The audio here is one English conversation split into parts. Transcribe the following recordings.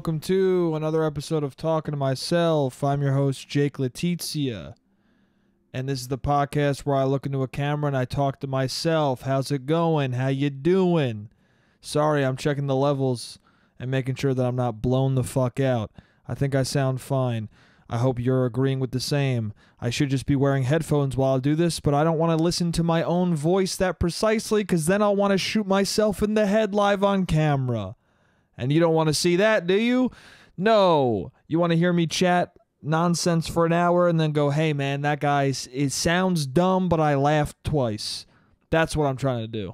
welcome to another episode of Talking to Myself. I'm your host, Jake Letizia, and this is the podcast where I look into a camera and I talk to myself. How's it going? How you doing? Sorry, I'm checking the levels and making sure that I'm not blown the fuck out. I think I sound fine. I hope you're agreeing with the same. I should just be wearing headphones while I do this, but I don't want to listen to my own voice that precisely, because then I'll want to shoot myself in the head live on camera. And you don't want to see that, do you? No. You want to hear me chat nonsense for an hour and then go, hey man, that guy, it sounds dumb, but I laughed twice. That's what I'm trying to do.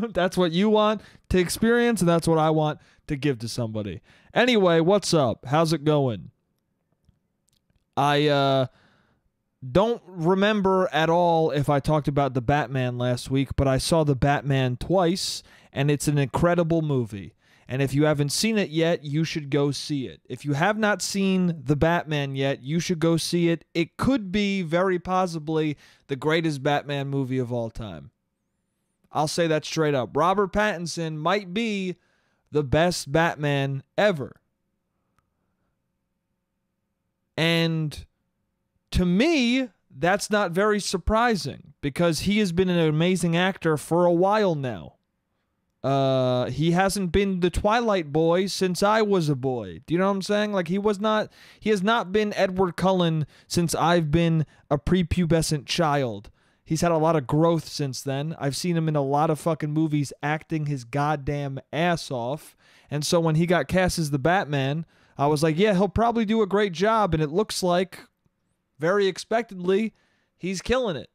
That's what you want to experience, and that's what I want to give to somebody. Anyway, what's up? How's it going? I don't remember at all if I talked about The Batman last week, but I saw The Batman twice, and it's an incredible movie. And if you haven't seen it yet, you should go see it. If you have not seen The Batman yet, you should go see it. It could be, very possibly, the greatest Batman movie of all time. I'll say that straight up. Robert Pattinson might be the best Batman ever. And to me, that's not very surprising, because he has been an amazing actor for a while now. He hasn't been the Twilight boy since I was a boy. Do you know what I'm saying? Like, he has not been Edward Cullen since I've been a prepubescent child. He's had a lot of growth since then. I've seen him in a lot of fucking movies acting his goddamn ass off. And so when he got cast as the Batman, I was like, yeah, he'll probably do a great job. And it looks like, very expectedly, he's killing it.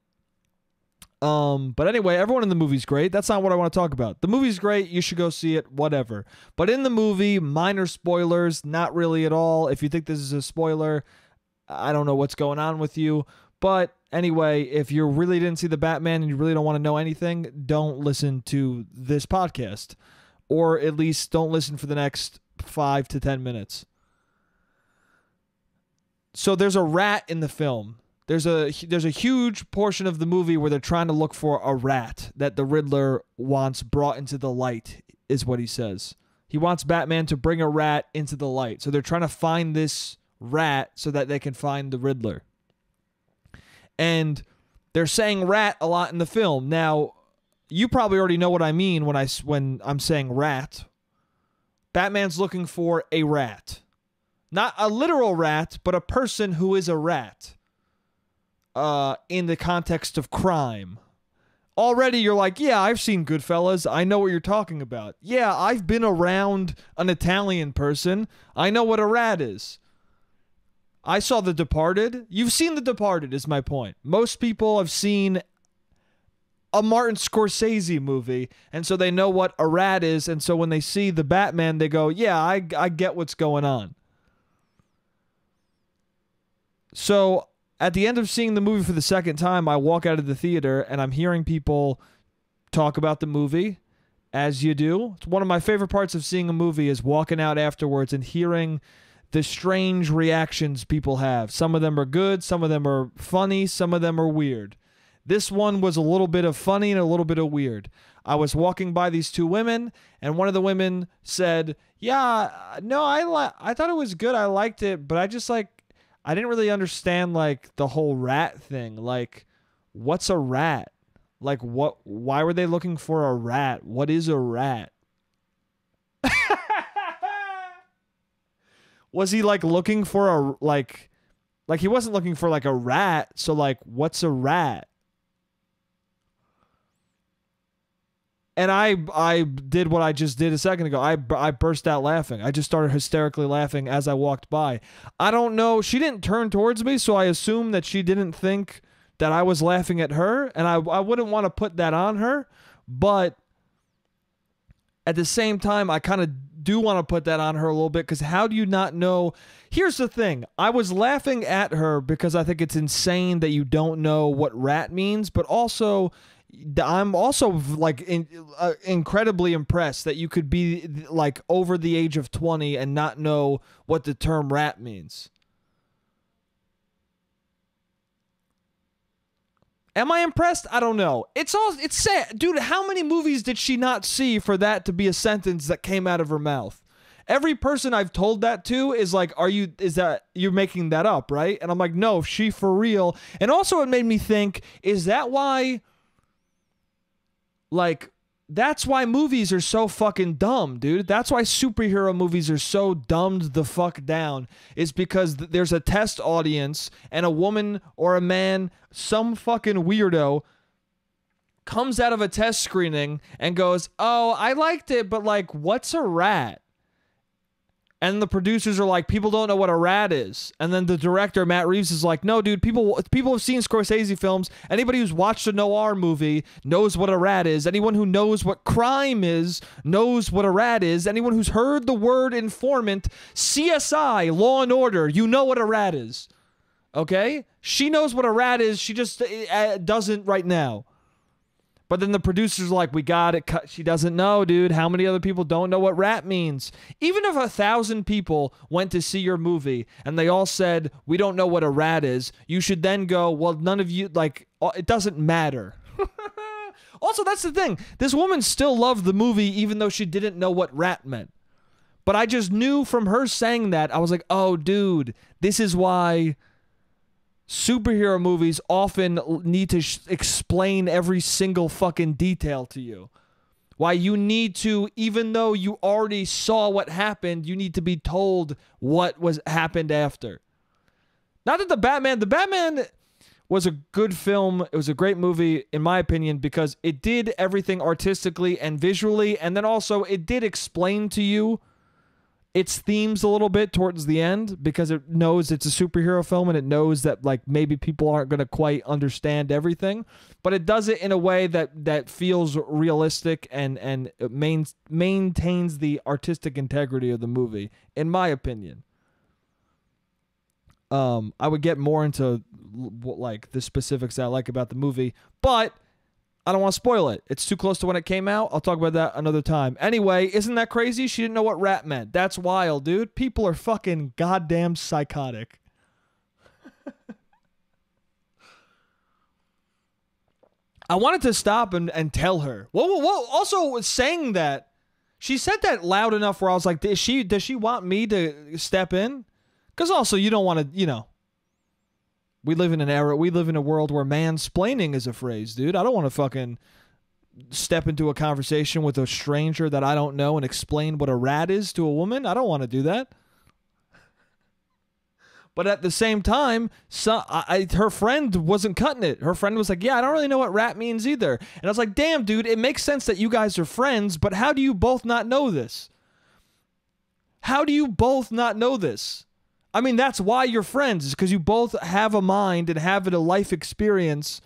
But anyway, everyone in the movie's great. That's not what I want to talk about. The movie's great. You should go see it, whatever. But in the movie, minor spoilers, not really at all. If you think this is a spoiler, I don't know what's going on with you. But anyway, if you really didn't see The Batman and you really don't want to know anything, don't listen to this podcast. Or at least don't listen for the next 5 to 10 minutes. So there's a rat in the film. There's a huge portion of the movie where they're trying to look for a rat that the Riddler wants brought into the light, is what he says. He wants Batman to bring a rat into the light. So they're trying to find this rat so that they can find the Riddler. And they're saying rat a lot in the film. Now, you probably already know what I mean when I'm saying rat. Batman's looking for a rat. Not a literal rat, but a person who is a rat. In the context of crime. Already you're like, yeah, I've seen Goodfellas. I know what you're talking about. Yeah, I've been around an Italian person. I know what a rat is. I saw The Departed. You've seen The Departed, is my point. Most people have seen a Martin Scorsese movie, and so they know what a rat is, and so when they see the Batman, they go, yeah, I get what's going on. So at the end of seeing the movie for the second time, I walk out of the theater and I'm hearing people talk about the movie, as you do. It's one of my favorite parts of seeing a movie is walking out afterwards and hearing the strange reactions people have. Some of them are good, some of them are funny, some of them are weird. This one was a little bit of funny and a little bit of weird. I was walking by these two women, and one of the women said, yeah, no, I thought it was good. I liked it, but I didn't really understand, like, the whole rat thing. Like, what's a rat? Like, why were they looking for a rat? What is a rat? Was he, like, looking for like he wasn't looking for, like, a rat, so, like, what's a rat? And I did what I just did a second ago. I burst out laughing. I just started hysterically laughing as I walked by. I don't know. She didn't turn towards me, so I assume that she didn't think that I was laughing at her, and I wouldn't want to put that on her. But at the same time, I kind of do want to put that on her a little bit, because how do you not know? Here's the thing. I was laughing at her because I think it's insane that you don't know what rat means, but also I'm also like incredibly impressed that you could be like over the age of 20 and not know what the term rat means. Am I impressed? I don't know. It's sad. Dude, how many movies did she not see for that to be a sentence that came out of her mouth? Every person I've told that to is like, you're making that up, right? And I'm like, no, she for real. And also it made me think, is that why, like, that's why movies are so fucking dumb, dude. That's why superhero movies are so dumbed the fuck down. Is because there's a test audience and a woman or a man, some fucking weirdo, comes out of a test screening and goes, oh, I liked it, but like, what's a rat? And the producers are like, people don't know what a rat is. And then the director, Matt Reeves, is like, no, dude, people have seen Scorsese films. Anybody who's watched a noir movie knows what a rat is. Anyone who knows what crime is knows what a rat is. Anyone who's heard the word informant, CSI, Law and Order, you know what a rat is. Okay? She knows what a rat is. She just doesn't right now. But then the producers are like, we got it. She doesn't know, dude. How many other people don't know what rat means? Even if 1,000 people went to see your movie and they all said, we don't know what a rat is, you should then go, well, none of you, like, it doesn't matter. Also, that's the thing. This woman still loved the movie even though she didn't know what rat meant. But I just knew from her saying that, I was like, oh, dude, this is why superhero movies often need to explain every single fucking detail to you. Why you need to, even though you already saw what happened, you need to be told what happened after. Not that the Batman was a good film. It was a great movie, in my opinion, because it did everything artistically and visually, and then also it did explain to you its themes a little bit towards the end, because it knows it's a superhero film and it knows that like maybe people aren't going to quite understand everything, but it does it in a way that feels realistic and maintains the artistic integrity of the movie, in my opinion. I would get more into like the specifics that I like about the movie, but I don't want to spoil it. It's too close to when it came out. I'll talk about that another time. Anyway, isn't that crazy? She didn't know what rat meant. That's wild, dude. People are fucking goddamn psychotic. I wanted to stop and tell her. Whoa. Also, saying that, she said that loud enough where I was like, does she want me to step in? Because also, you don't want to, you know. We live in a world where mansplaining is a phrase, dude. I don't want to fucking step into a conversation with a stranger that I don't know and explain what a rat is to a woman. I don't want to do that. But at the same time, her friend wasn't cutting it. Her friend was like, yeah, I don't really know what rat means either. And I was like, damn, dude, it makes sense that you guys are friends, but how do you both not know this? How do you both not know this? I mean, that's why you're friends, is because you both have a mind and have a life experience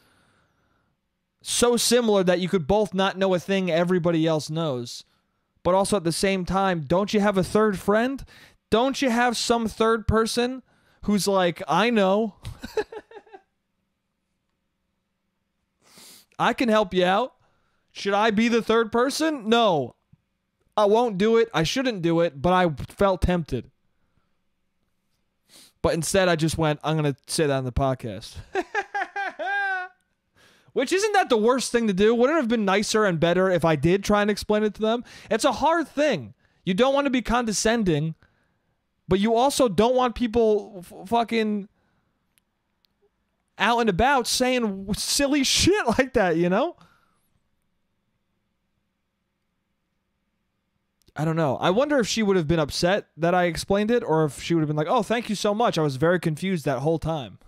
so similar that you could both not know a thing everybody else knows. But also at the same time, don't you have a third friend? Don't you have some third person who's like, I know. I can help you out. Should I be the third person? No. I won't do it. I shouldn't do it, but I felt tempted. But instead, I just went, I'm going to say that on the podcast. Which, isn't that the worst thing to do? Wouldn't it have been nicer and better if I did try and explain it to them? It's a hard thing. You don't want to be condescending, but you also don't want people fucking out and about saying silly shit like that, you know? I don't know. I wonder if she would have been upset that I explained it, or if she would have been like, oh, thank you so much. I was very confused that whole time.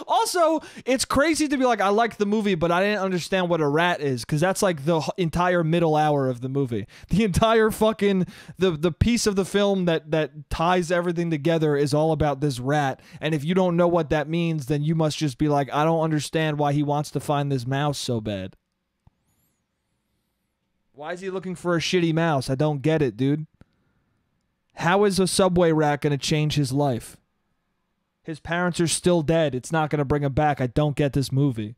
Also, it's crazy to be like, I like the movie, but I didn't understand what a rat is, because that's like the entire middle hour of the movie. The entire fucking, the piece of the film that ties everything together is all about this rat. And if you don't know what that means, then you must just be like, I don't understand why he wants to find this mouse so bad. Why is he looking for a shitty mouse? I don't get it, dude. How is a subway rat going to change his life? His parents are still dead. It's not going to bring him back. I don't get this movie.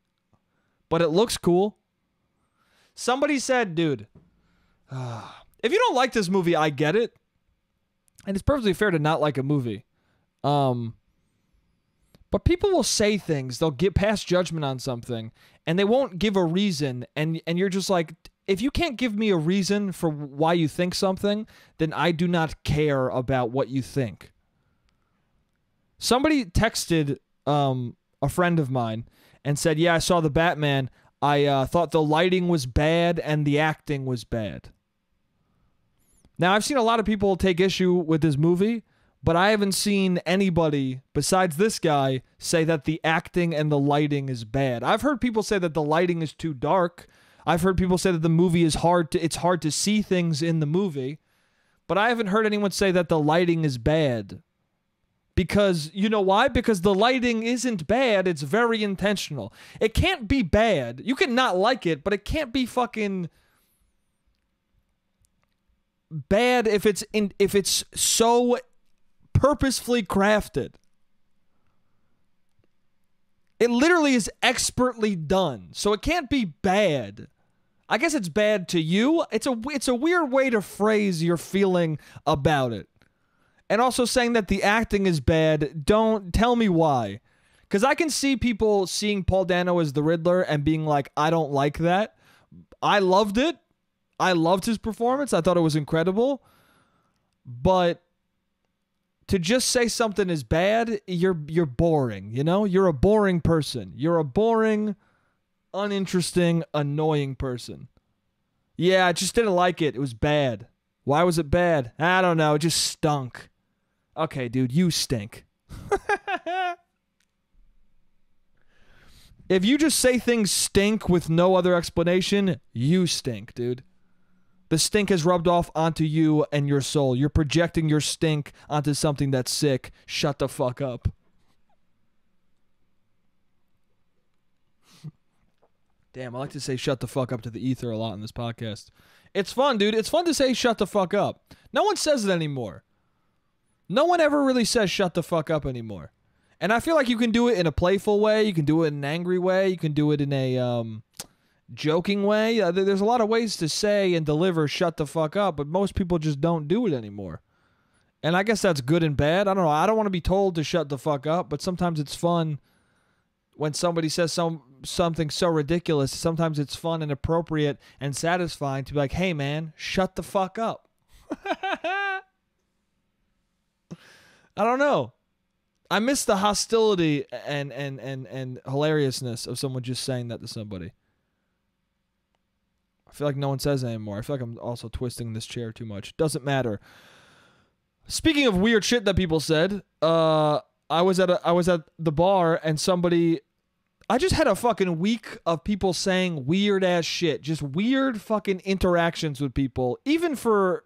But it looks cool. Somebody said, dude, if you don't like this movie, I get it. And it's perfectly fair to not like a movie. But people will say things. They'll pass judgment on something, and they won't give a reason. And you're just like, if you can't give me a reason for why you think something, then I do not care about what you think. Somebody texted a friend of mine and said, yeah, I saw the Batman. I thought the lighting was bad and the acting was bad. Now, I've seen a lot of people take issue with this movie, but I haven't seen anybody besides this guy say that the acting and the lighting is bad. I've heard people say that the lighting is too dark. I've heard people say that the movie is it's hard to see things in the movie, but I haven't heard anyone say that the lighting is bad. Because, you know why? Because the lighting isn't bad, it's very intentional. It can't be bad. You can not like it, but it can't be fucking bad if it's so purposefully crafted. It literally is expertly done, so it can't be bad. I guess it's bad to you. It's a weird way to phrase your feeling about it. And also saying that the acting is bad, don't tell me why. Because I can see people seeing Paul Dano as the Riddler and being like, I don't like that. I loved it. I loved his performance. I thought it was incredible. But to just say something is bad, you're boring, you know? You're a boring person. You're a boring, uninteresting, annoying person. Yeah, I just didn't like it. It was bad. Why was it bad? I don't know. It just stunk. Okay, dude, you stink. If you just say things stink with no other explanation, you stink, dude. The stink has rubbed off onto you and your soul. You're projecting your stink onto something that's sick. Shut the fuck up. Damn, I like to say shut the fuck up to the ether a lot in this podcast. It's fun, dude. It's fun to say shut the fuck up. No one says it anymore. No one ever really says shut the fuck up anymore. And I feel like you can do it in a playful way. You can do it in an angry way. You can do it in a joking way. There's a lot of ways to say and deliver shut the fuck up, but most people just don't do it anymore. And I guess that's good and bad. I don't know. I don't want to be told to shut the fuck up, but sometimes it's fun when somebody says something so ridiculous. Sometimes it's fun and appropriate and satisfying to be like, hey, man, shut the fuck up. I don't know. I miss the hostility and hilariousness of someone just saying that to somebody. I feel like no one says it anymore. I feel like I'm also twisting this chair too much. Doesn't matter. Speaking of weird shit that people said, I was at the bar and somebody. I just had a fucking week of people saying weird ass shit. Just weird fucking interactions with people, even for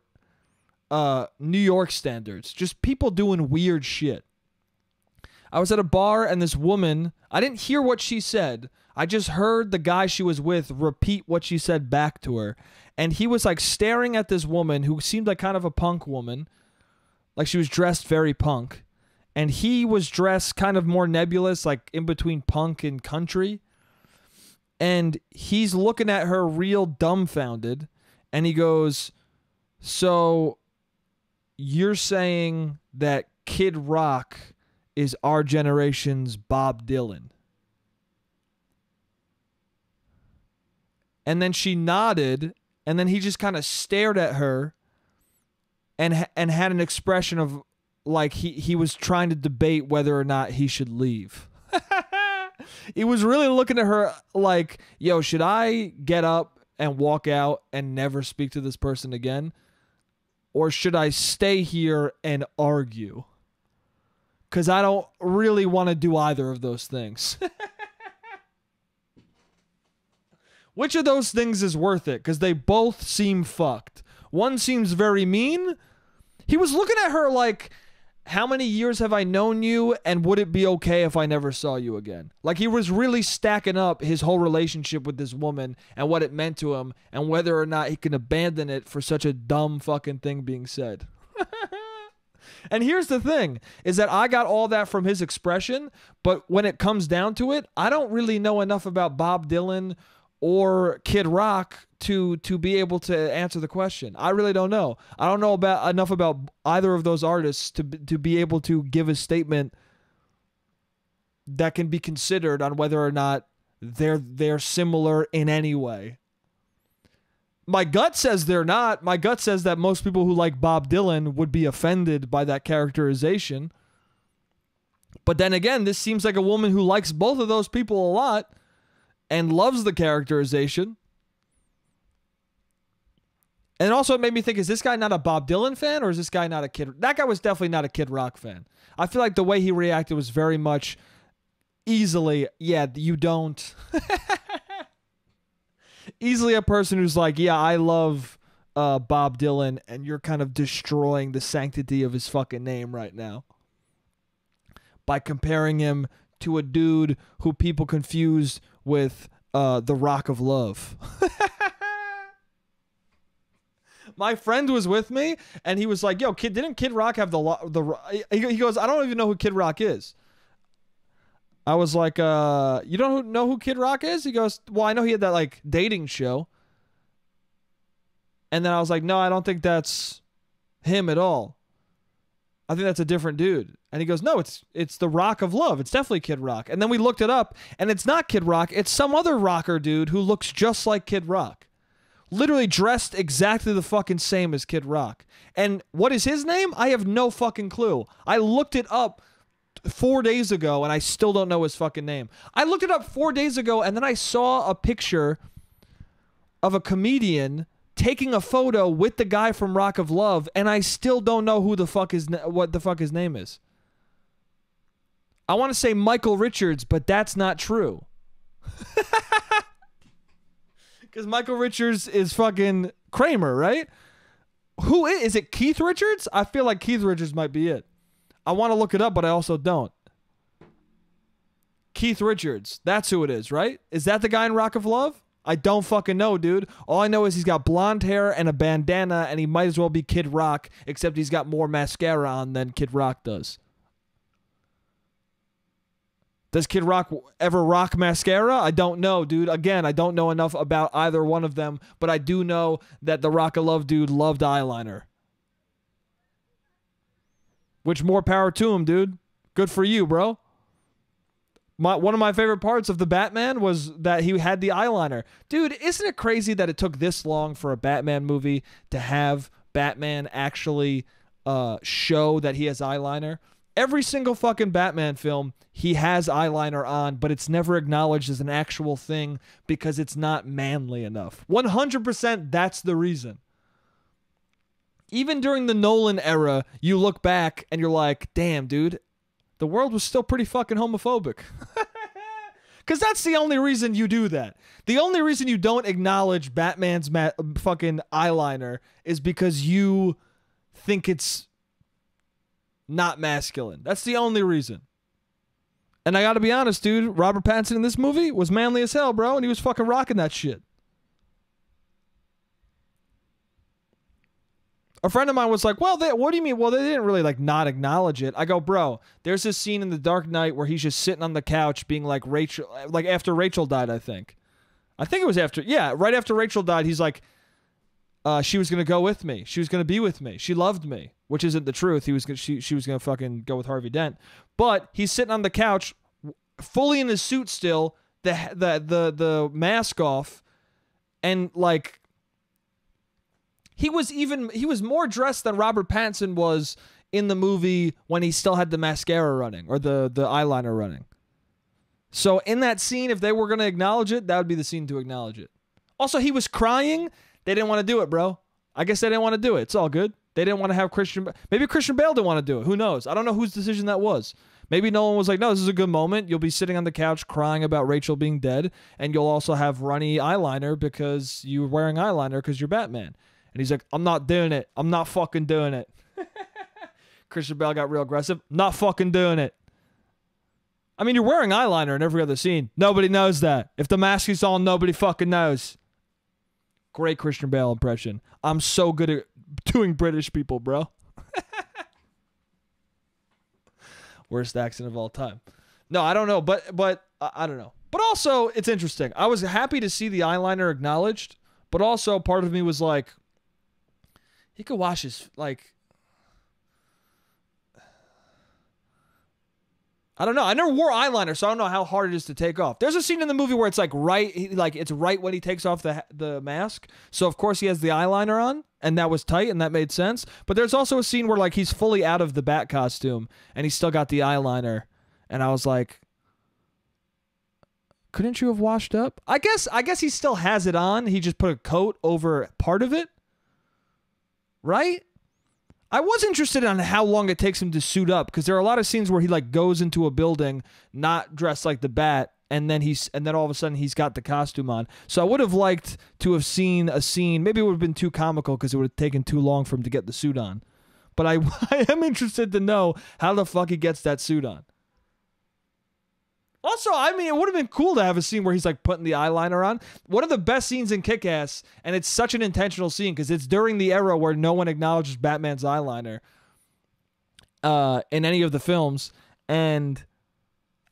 New York standards. Just people doing weird shit. I was at a bar and this woman, I didn't hear what she said. I just heard the guy she was with repeat what she said back to her. And he was like staring at this woman who seemed like kind of a punk woman. Like she was dressed very punk. And he was dressed kind of more nebulous, like in between punk and country. And he's looking at her real dumbfounded. And he goes, so you're saying that Kid Rock is our generation's Bob Dylan? And then she nodded, and then he just kind of stared at her and had an expression of like he was trying to debate whether or not he should leave. He was really looking at her like, yo, should I get up and walk out and never speak to this person again? Or should I stay here and argue? Because I don't really want to do either of those things. Which of those things is worth it? Because they both seem fucked. One seems very mean. He was looking at her like, how many years have I known you, and would it be okay if I never saw you again? Like he was really stacking up his whole relationship with this woman and what it meant to him and whether or not he can abandon it for such a dumb fucking thing being said. And here's the thing, is that I got all that from his expression, but when it comes down to it, I don't really know enough about Bob Dylan or Kid Rock to be able to answer the question. I really don't know. I don't know enough about either of those artists to be able to give a statement that can be considered on whether or not they're similar in any way. My gut says they're not. My gut says that most people who like Bob Dylan would be offended by that characterization. But then again, this seems like a woman who likes both of those people a lot and loves the characterization. And also it made me think, is this guy not a Bob Dylan fan or is this guy not a Kid? That guy was definitely not a Kid Rock fan. I feel like the way he reacted was very much easily, yeah, you don't. Easily a person who's like, yeah, I love Bob Dylan, and you're kind of destroying the sanctity of his fucking name right now by comparing him to a dude who people confuse with the Rock of Love. My friend was with me, and he was like, yo, didn't Kid Rock have he goes, I don't even know who Kid Rock is. I was like, you don't know who Kid Rock is? He goes, well, I know he had that, like, dating show. And then I was like, no, I don't think that's him at all. I think that's a different dude. And he goes, no, it's the Rock of Love. It's definitely Kid Rock. And then we looked it up, and it's not Kid Rock. It's some other rocker dude who looks just like Kid Rock. Literally dressed exactly the fucking same as Kid Rock. And what is his name? I have no fucking clue. I looked it up 4 days ago, and I still don't know his fucking name. I looked it up 4 days ago, and then I saw a picture of a comedian taking a photo with the guy from Rock of Love, and I still don't know what the fuck his name is. I want to say Michael Richards, but that's not true. Because Michael Richards is fucking Kramer, right? Who is it? Keith Richards? I feel like Keith Richards might be it. I want to look it up, but I also don't. Keith Richards. That's who it is, right? Is that the guy in Rock of Love? I don't fucking know, dude. All I know is he's got blonde hair and a bandana, and he might as well be Kid Rock, except he's got more mascara on than Kid Rock does. Does Kid Rock ever rock mascara? I don't know, dude. Again, I don't know enough about either one of them, but I do know that the Rock of Love dude loved eyeliner. Which, more power to him, dude. Good for you, bro. One of my favorite parts of the Batman was that he had the eyeliner. Dude, isn't it crazy that it took this long for a Batman movie to have Batman actually show that he has eyeliner? Every single fucking Batman film, he has eyeliner on, but it's never acknowledged as an actual thing because it's not manly enough. 100% that's the reason. Even during the Nolan era, you look back and you're like, damn, dude, the world was still pretty fucking homophobic. Because that's the only reason you do that. The only reason you don't acknowledge Batman's fucking eyeliner is because you think it's not masculine. That's the only reason. And I gotta be honest, dude, Robert Pattinson in this movie was manly as hell, bro, and he was fucking rocking that shit. A friend of mine was like, well, what do you mean? Well, they didn't really, like, not acknowledge it. I go, bro, there's this scene in The Dark Knight where he's just sitting on the couch being like Rachel, like after Rachel died, I think. I think it was after, yeah, right after Rachel died, he's like, she was going to go with me. She was going to be with me. She loved me, which isn't the truth. She was going to fucking go with Harvey Dent. But he's sitting on the couch, fully in his suit still, the mask off, and, like, he was more dressed than Robert Pattinson was in the movie when he still had the mascara running or the eyeliner running. So in that scene, if they were going to acknowledge it, that would be the scene to acknowledge it. Also, he was crying. They didn't want to do it, bro. I guess they didn't want to do it. It's all good. They didn't want to have maybe Christian Bale didn't want to do it. Who knows? I don't know whose decision that was. Maybe Nolan was like, no, this is a good moment. You'll be sitting on the couch crying about Rachel being dead, and you'll also have runny eyeliner because you're wearing eyeliner because you're Batman. And he's like, I'm not doing it. I'm not fucking doing it. Christian Bale got real aggressive. Not fucking doing it. I mean, you're wearing eyeliner in every other scene. Nobody knows that. If the mask is on, nobody fucking knows. Great Christian Bale impression. I'm so good at doing British people, bro. Worst accent of all time. No, I don't know, but I don't know. But also, it's interesting. I was happy to see the eyeliner acknowledged, but also part of me was like, he could wash his, like, I don't know. I never wore eyeliner, so I don't know how hard it is to take off. There's a scene in the movie where it's like it's right when he takes off the mask. So of course he has the eyeliner on, and that was tight, and that made sense. But there's also a scene where like he's fully out of the bat costume, and he's still got the eyeliner, and I was like, couldn't you have washed up? I guess he still has it on. He just put a coat over part of it, right? I was interested in how long it takes him to suit up, because there are a lot of scenes where he like goes into a building not dressed like the Bat, and then all of a sudden he's got the costume on. So I would have liked to have seen a scene. Maybe it would have been too comical because it would have taken too long for him to get the suit on. But I am interested to know how the fuck he gets that suit on. Also, I mean, it would have been cool to have a scene where he's like putting the eyeliner on. One of the best scenes in Kick-Ass, and it's such an intentional scene because it's during the era where no one acknowledges Batman's eyeliner in any of the films. And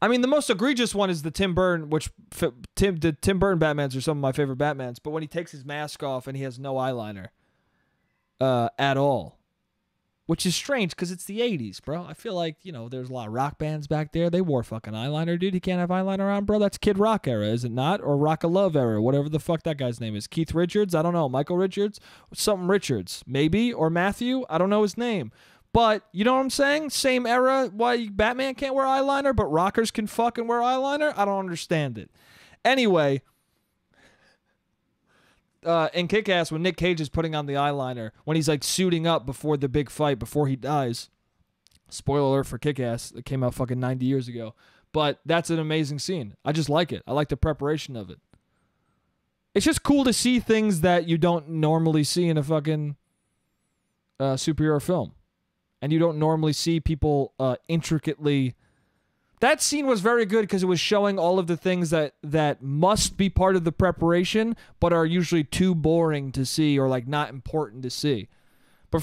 I mean, the most egregious one is the Tim Burton, the Tim Burton Batmans are some of my favorite Batmans. But when he takes his mask off and he has no eyeliner at all. Which is strange because it's the 80s, bro. I feel like, there's a lot of rock bands back there. They wore fucking eyeliner, dude. He can't have eyeliner on, bro. That's Kid Rock era, is it not? Or Rock of Love era, whatever the fuck that guy's name is. Keith Richards? I don't know. Michael Richards? Something Richards. Maybe? Or Matthew? I don't know his name. But, you know what I'm saying? Same era. Why Batman can't wear eyeliner, but rockers can fucking wear eyeliner? I don't understand it. Anyway, in Kick-Ass, when Nick Cage is putting on the eyeliner, when he's like suiting up before the big fight, before he dies. Spoiler alert for Kick-Ass. It came out fucking 90 years ago. But that's an amazing scene. I just like it. I like the preparation of it. It's just cool to see things that you don't normally see in a fucking superhero film. And you don't normally see people intricately... That scene was very good because it was showing all of the things that must be part of the preparation, but are usually too boring to see or like not important to see. But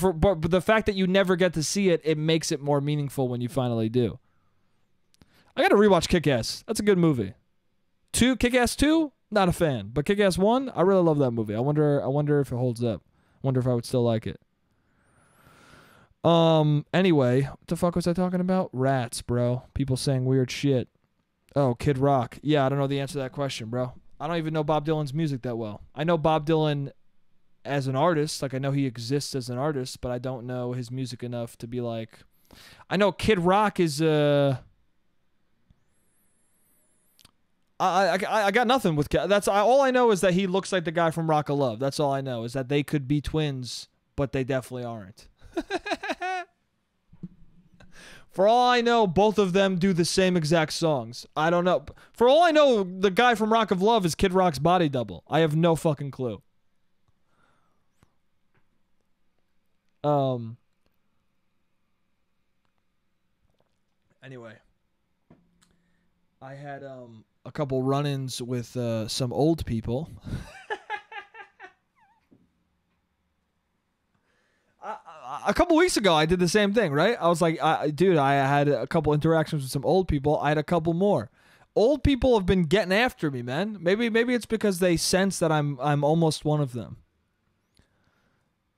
the fact that you never get to see it, it makes it more meaningful when you finally do. I got to rewatch Kick-Ass. That's a good movie. Kick-Ass 2, not a fan, but Kick-Ass 1, I really love that movie. I wonder if it holds up. I wonder if I would still like it. Anyway, what the fuck was I talking about? Rats, bro. People saying weird shit. Oh, Kid Rock. Yeah, I don't know the answer to that question, bro. I don't even know Bob Dylan's music that well. I know Bob Dylan as an artist. Like, I know he exists as an artist, but I don't know his music enough to be like... I know Kid Rock is, I got nothing with Kid. All I know is that he looks like the guy from Rock of Love. That's all I know, is that they could be twins, but they definitely aren't. For all I know, both of them do the same exact songs. I don't know. For all I know, the guy from Rock of Love is Kid Rock's body double. I have no fucking clue. Anyway, I had a couple run-ins with some old people. A couple weeks ago, I did the same thing, right? I was like, dude, I had a couple interactions with some old people. I had a couple more. Old people have been getting after me, man. Maybe it's because they sense that I'm almost one of them.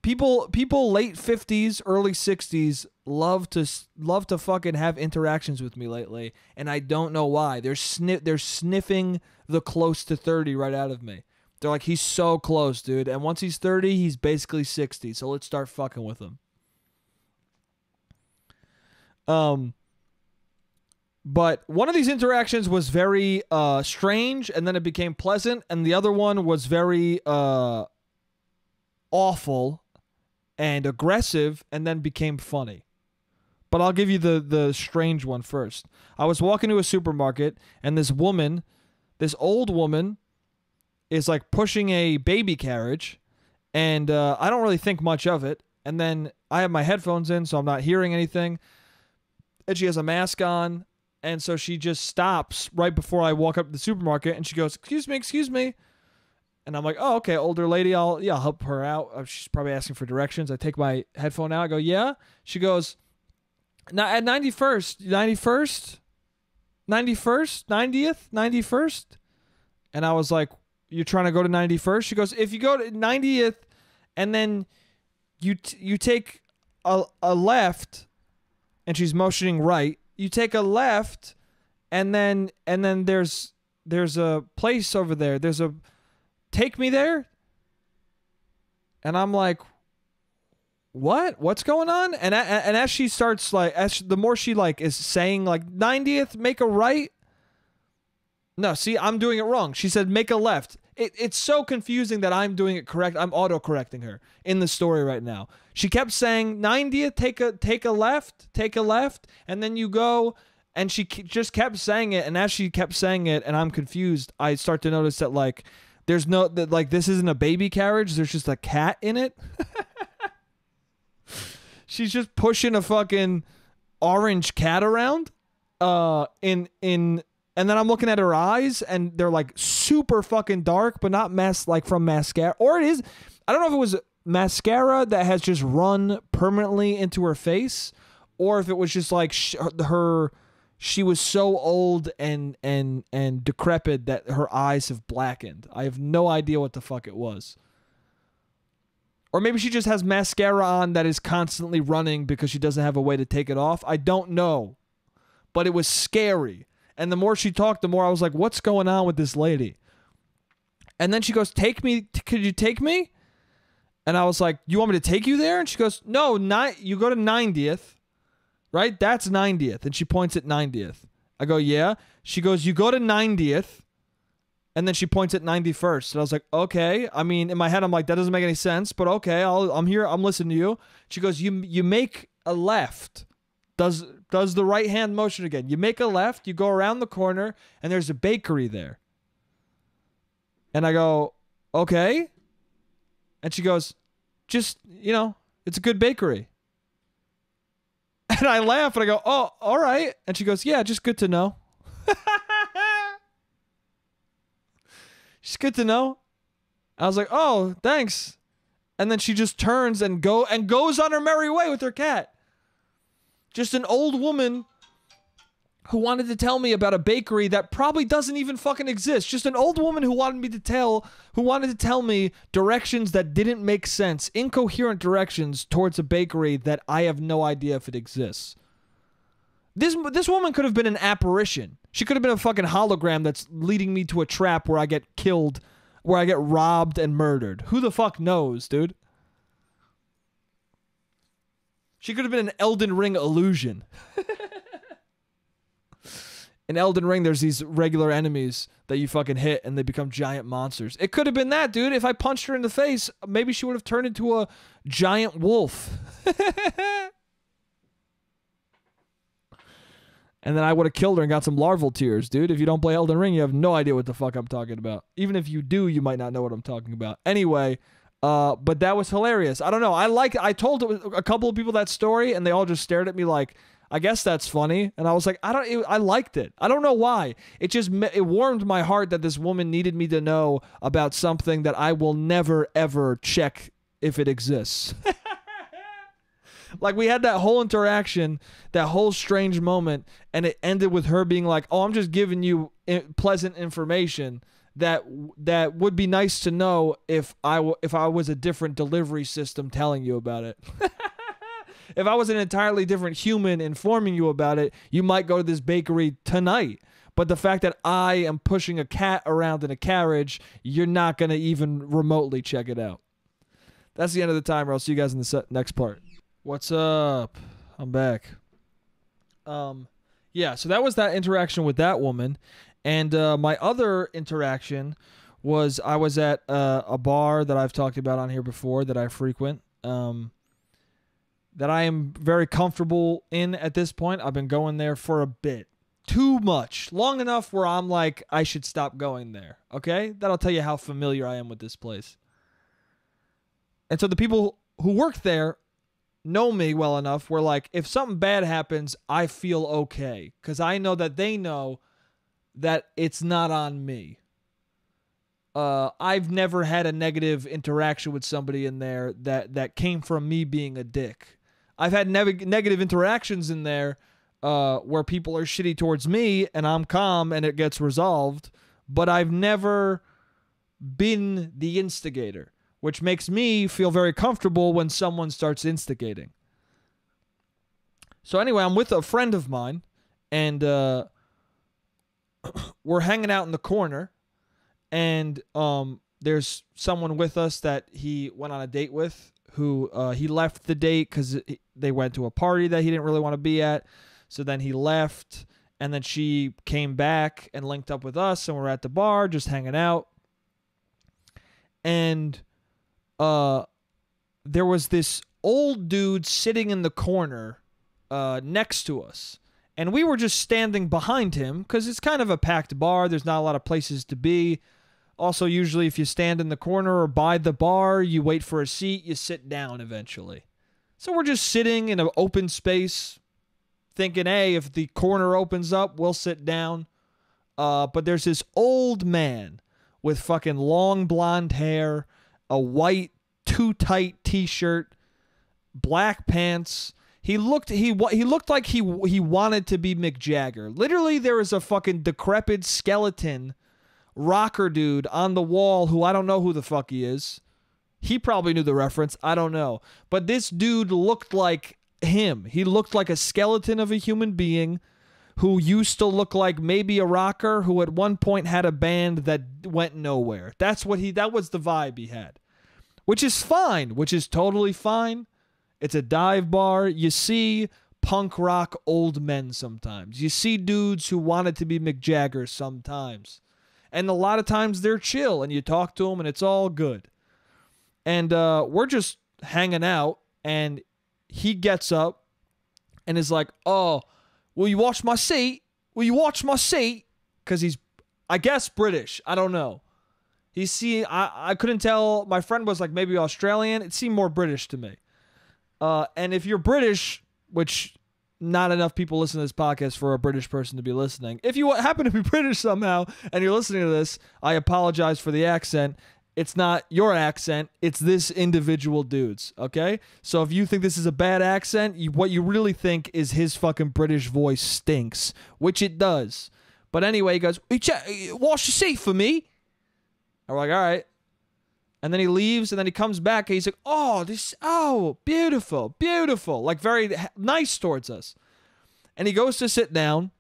People late 50s, early 60s love to fucking have interactions with me lately, and I don't know why. They're sniffing the close to 30 right out of me. They're like, he's so close, dude. And once he's 30, he's basically 60. So let's start fucking with him. But one of these interactions was very strange, and then it became pleasant. And the other one was very awful and aggressive, and then became funny. But I'll give you the strange one first. I was walking to a supermarket, and this old woman, is like pushing a baby carriage, and I don't really think much of it. And then I have my headphones in, so I'm not hearing anything. And she has a mask on, and so she just stops right before I walk up to the supermarket, and she goes, excuse me. And I'm like, oh, okay, older lady, I'll help her out. She's probably asking for directions. I take my headphone out. I go, yeah. She goes, now at 91st, 91st? And I was like, you're trying to go to 91st? She goes, if you go to 90th and then you take a left, and she's motioning right. take a left, and then there's a place over there. Take me there. And I'm like, what? What's going on? And as she starts, like, the more she, like, is saying, like, 90th, make a right. No, see, I'm doing it wrong. She said, make a left. It's so confusing that I'm doing it correct. I'm auto-correcting her in the story right now. She kept saying, 90th, take a left, and then you go, and she just kept saying it, and as she kept saying it, and I'm confused, I start to notice that, like, this isn't a baby carriage, there's just a cat in it. She's just pushing a fucking orange cat around, and then I'm looking at her eyes, and they're, like, super fucking dark, but not like from mascara. Or it is, I don't know if it was mascara that has just run permanently into her face, or if it was just, like, she was so old and decrepit that her eyes have blackened. I have no idea what the fuck it was. Or maybe she just has mascara on that is constantly running because she doesn't have a way to take it off. I don't know. But it was scary. And the more she talked, the more I was like, what's going on with this lady? And then she goes, take me. Could you take me? And I was like, you want me to take you there? And she goes, no, you go to 90th. Right? That's 90th. And she points at 90th. I go, yeah. She goes, you go to 90th. And then she points at 91st. And I was like, okay. I mean, in my head, I'm like, that doesn't make any sense. But okay, I'm here. I'm listening to you. She goes, you make a left. Does the right hand motion again. You make a left. You go around the corner. And there's a bakery there. And I go, okay. And she goes, just, it's a good bakery. And I laugh and I go, oh, all right. And she goes, yeah, just good to know. She's good to know. I was like, oh, thanks. And then she just turns and goes on her merry way with her cat. Just an old woman who wanted to tell me about a bakery that probably doesn't even fucking exist. Just an old woman who wanted to tell me directions that didn't make sense, incoherent directions towards a bakery that I have no idea if it exists. This woman could have been an apparition. She could have been a fucking hologram that's leading me to a trap where I get killed, where I get robbed and murdered. Who the fuck knows, dude? She could have been an Elden Ring illusion. In Elden Ring, there's these regular enemies that you fucking hit and they become giant monsters. It could have been that, dude. If I punched her in the face, maybe she would have turned into a giant wolf. And then I would have killed her and got some larval tears, dude. If you don't play Elden Ring, you have no idea what the fuck I'm talking about. Even if you do, you might not know what I'm talking about. Anyway, but that was hilarious. I don't know. I told a couple of people that story, and they all just stared at me like, I guess that's funny. And I was like, I liked it. I don't know why. It warmed my heart that this woman needed me to know about something that I will never, ever check if it exists. Like, we had that whole interaction, that whole strange moment, and it ended with her being like, oh, I'm just giving you pleasant information that would be nice to know if I was a different delivery system telling you about it. If I was an entirely different human informing you about it, you might go to this bakery tonight. But the fact that I am pushing a cat around in a carriage, you're not going to even remotely check it out. That's the end of the timer. I'll see you guys in the next part. What's up? I'm back. Yeah, so that was that interaction with that woman. And my other interaction was I was at a bar that I've talked about on here before that I frequent, that I am very comfortable in at this point. I've been going there for a bit. Too much. Long enough where I'm like, I should stop going there. Okay? That'll tell you how familiar I am with this place. And so the people who work there know me well enough where, like, if something bad happens, I feel okay. Because I know that they know that it's not on me. I've never had a negative interaction with somebody in there that came from me being a dick. I've had negative interactions in there where people are shitty towards me and I'm calm and it gets resolved, but I've never been the instigator, which makes me feel very comfortable when someone starts instigating. So anyway, I'm with a friend of mine, And we're hanging out in the corner, and there's someone with us that he went on a date with, who he left the date because they went to a party that he didn't really want to be at. So then he left, and then she came back and linked up with us, and we're at the bar just hanging out. And there was this old dude sitting in the corner next to us. And we were just standing behind him because it's kind of a packed bar. There's not a lot of places to be. Also, usually if you stand in the corner or by the bar, you wait for a seat, you sit down eventually. So we're just sitting in an open space thinking, hey, if the corner opens up, we'll sit down. But there's this old man with fucking long blonde hair, a white too tight t-shirt, black pants. He looked like he wanted to be Mick Jagger. Literally, there was a fucking decrepit skeleton rocker dude on the wall who I don't know who the fuck he is. He probably knew the reference. I don't know. But this dude looked like him. He looked like a skeleton of a human being who used to look like maybe a rocker who at one point had a band that went nowhere. That was the vibe he had. Which is fine. Which is totally fine. It's a dive bar. You see punk rock old men sometimes. You see dudes who wanted to be Mick Jagger sometimes. And a lot of times they're chill and you talk to them and it's all good. And we're just hanging out and he gets up and is like, oh, will you watch my seat? Will you watch my seat? Because he's, I guess, British. I don't know. I couldn't tell. My friend was like maybe Australian. It seemed more British to me. And if you're British, which not enough people listen to this podcast for a British person to be listening. If you happen to be British somehow and you're listening to this, I apologize for the accent. It's not your accent. It's this individual dude's, okay? So if you think this is a bad accent, what you really think is his fucking British voice stinks, which it does. But anyway, he goes, wash your seat for me. And we're like, all right. And then he leaves, and then he comes back, and he's like, oh, beautiful, beautiful. Like, very nice towards us. And he goes to sit down,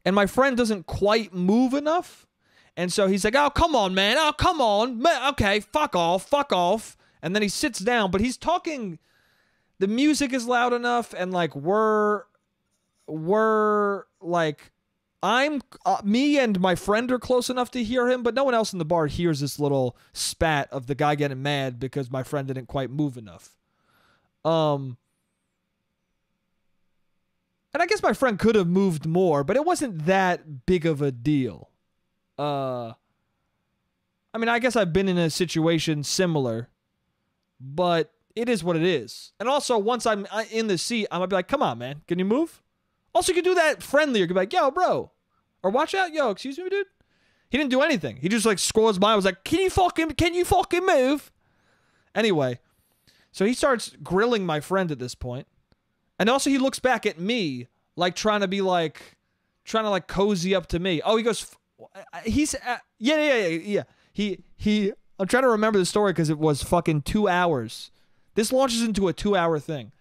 and my friend doesn't quite move enough. And so he's like, oh, come on, man. Oh, come on. Okay, fuck off. And then he sits down, but he's talking. The music is loud enough, and, like, we're like, me and my friend are close enough to hear him, but no one else in the bar hears this little spat of the guy getting mad because my friend didn't quite move enough. And I guess my friend could have moved more, but it wasn't that big of a deal. I mean, I guess I've been in a situation similar, but it is what it is. And also, once I'm in the seat, I'm going to be like, come on, man, can you move? Also, you can do that friendlier. You can be like, yo, bro. Or watch out, yo, excuse me, dude. He didn't do anything. He just like scrolls by. I was like, can you fucking move? Anyway, so he starts grilling my friend at this point. And also he looks back at me like trying to cozy up to me. Oh, he goes, yeah. I'm trying to remember the story because it was fucking 2 hours. This launches into a 2-hour thing.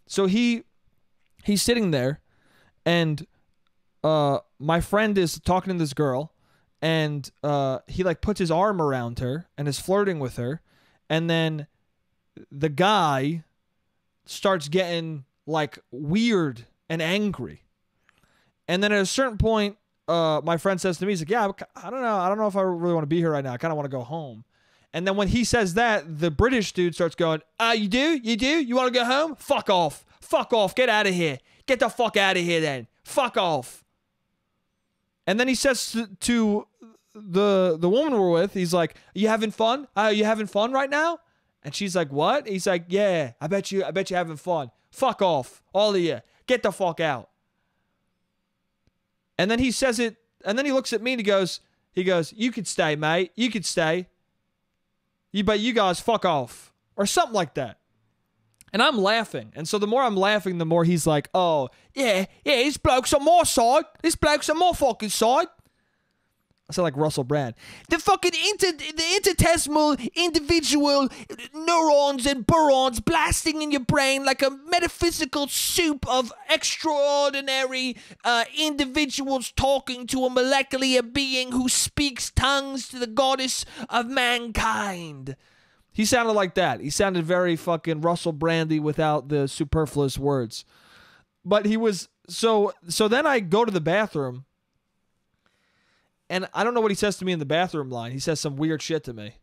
So he's sitting there and my friend is talking to this girl, and he like puts his arm around her and is flirting with her, and then the guy starts getting like weird and angry, and then at a certain point, my friend says to me, he's like, yeah, I don't know if I really want to be here right now. I kind of want to go home. And then when he says that, the British dude starts going, you do? You want to go home? Fuck off, get out of here, get the fuck out of here then, fuck off. And then he says to the woman we're with, he's like, you having fun? You having fun right now? And she's like, what? He's like, yeah, I bet you having fun. Fuck off, all of you. Get the fuck out. And then he says it, and then he looks at me and he goes, you could stay, mate. You could stay. But you guys fuck off. Or something like that. And I'm laughing. And so the more I'm laughing, the more he's like, oh, yeah, this bloke's on my side. This bloke's on my fucking side. I sound like Russell Brand. The fucking the infinitesimal individual neurons and bourons blasting in your brain like a metaphysical soup of extraordinary individuals talking to a molecular being who speaks tongues to the goddess of mankind. He sounded like that. He sounded very fucking Russell Brandy without the superfluous words. But he was so then I go to the bathroom. And I don't know what he says to me in the bathroom line. He says some weird shit to me.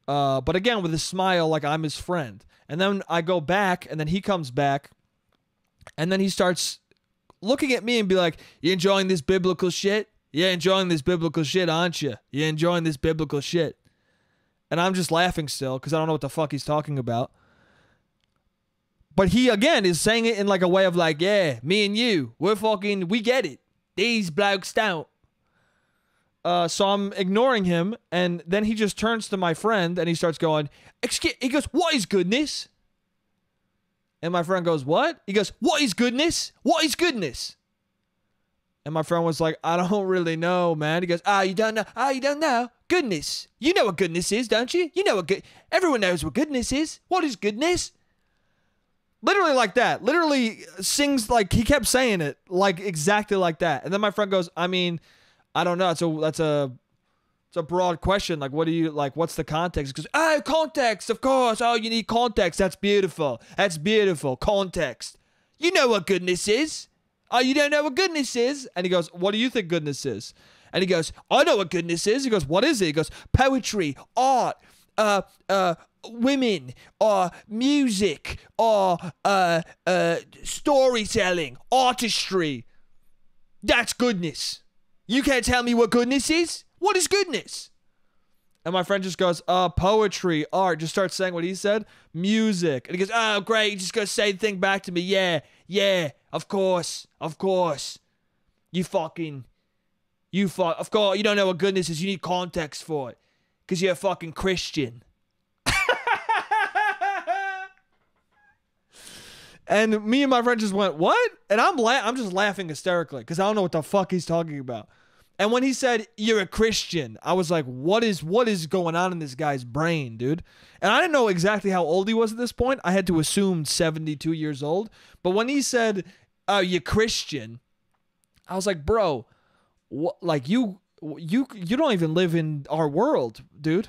But again, with a smile like I'm his friend. And then I go back, and then he comes back. And then he starts looking at me and be like, you enjoying this biblical shit? You're enjoying this biblical shit, aren't you? You're enjoying this biblical shit. And I'm just laughing still because I don't know what the fuck he's talking about. But he, again, is saying it in like a way of like, yeah, me and you, we get it. These blokes don't. So I'm ignoring him, and then he just turns to my friend, and he starts going, he goes, what is goodness? And my friend goes, what? He goes, what is goodness? What is goodness? And my friend was like, I don't really know, man. He goes, you don't know? You don't know? Goodness. You know what goodness is, don't you? You know what everyone knows what goodness is. What is goodness? Literally like that. Literally sings like, he kept saying it, like exactly like that. And then my friend goes, I mean, I don't know. It's a broad question. Like, what do you like? What's the context? Because context, of course. Oh, you need context. That's beautiful. That's beautiful. Context. You know what goodness is. Oh, you don't know what goodness is? And he goes, what do you think goodness is? And he goes, I know what goodness is. He goes, what is it? He goes, poetry, art, women, or music, or storytelling, artistry. That's goodness. You can't tell me what goodness is? What is goodness? And my friend just goes, poetry, art. Just starts saying what he said. Music. And he goes, oh, great. You just got to say the thing back to me. Yeah, of course. Of course. Of course. You don't know what goodness is. You need context for it. Because you're a fucking Christian. And me and my friend just went, what? And I'm just laughing hysterically because I don't know what the fuck he's talking about. And when he said, you're a Christian, I was like, what is going on in this guy's brain, dude? And I didn't know exactly how old he was at this point. I had to assume 72 years old. But when he said, you're Christian, I was like, bro, what, like you don't even live in our world, dude.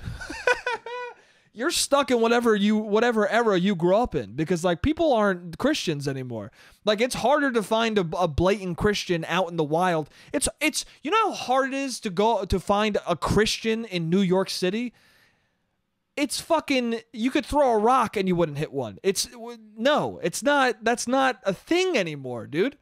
You're stuck in whatever era you grew up in because like people aren't Christians anymore. Like it's harder to find a blatant Christian out in the wild. It's you know how hard it is to find a Christian in New York City? It's fucking, you could throw a rock and you wouldn't hit one. It's not, that's not a thing anymore, dude.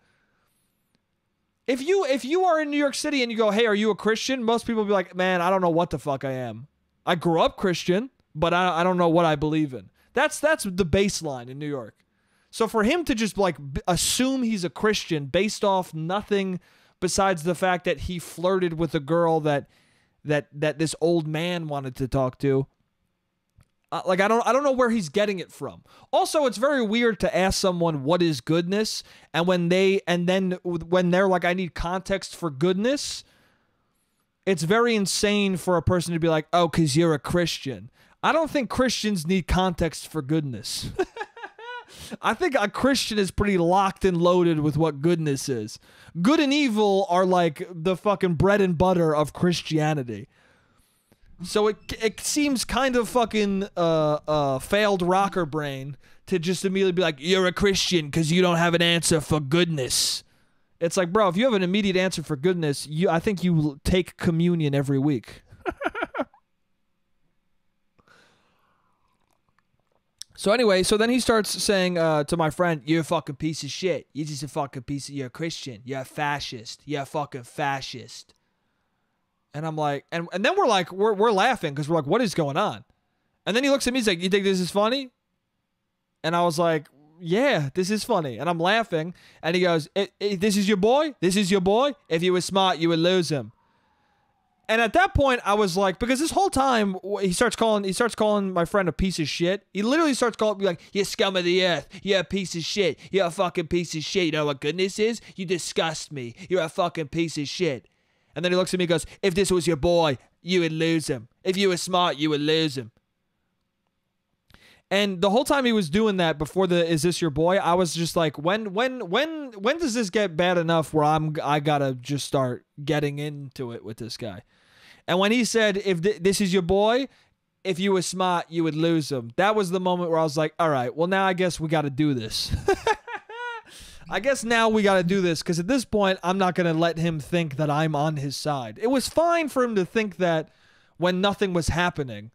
If you are in New York City and you go, hey, are you a Christian? Most people will be like, man, I don't know what the fuck I am. I grew up Christian, but I don't know what I believe in. That's the baseline in New York. So for him to just like assume he's a Christian based off nothing besides the fact that he flirted with a girl that this old man wanted to talk to, like I don't know where he's getting it from. Also, it's very weird to ask someone what is goodness, and when they're like, I need context for goodness, it's very insane for a person to be like, oh, because you're a Christian. I don't think Christians need context for goodness. I think a Christian is pretty locked and loaded with what goodness is. Good and evil are like the fucking bread and butter of Christianity. So it seems kind of fucking failed rocker brain to just immediately be like, you're a Christian because you don't have an answer for goodness. It's like, bro, if you have an immediate answer for goodness, I think you take communion every week. So anyway, so then he starts saying to my friend, you're a fucking piece of shit. You're just a fucking piece of, you're a Christian. You're a fascist. You're a fucking fascist. And I'm like, and then we're like, we're laughing because we're like, what is going on? And then he looks at me, he's like, you think this is funny? And I was like, yeah, this is funny. And I'm laughing. And he goes, this is your boy? This is your boy? If you were smart, you would lose him. And at that point, I was like, because this whole time, he starts calling my friend a piece of shit. He literally starts calling me like, you're scum of the earth. You're a piece of shit. You're a fucking piece of shit. You know what goodness is? You disgust me. You're a fucking piece of shit. And then he looks at me and goes, if this was your boy, you would lose him. If you were smart, you would lose him. And the whole time he was doing that before the "Is this your boy?" I was just like, when does this get bad enough where I gotta just start getting into it with this guy? And when he said, "If this is your boy, if you were smart, you would lose him," that was the moment where I was like, all right, well now I guess we got to do this. I guess now we got to do this because at this point I'm not gonna let him think that I'm on his side. It was fine for him to think that when nothing was happening.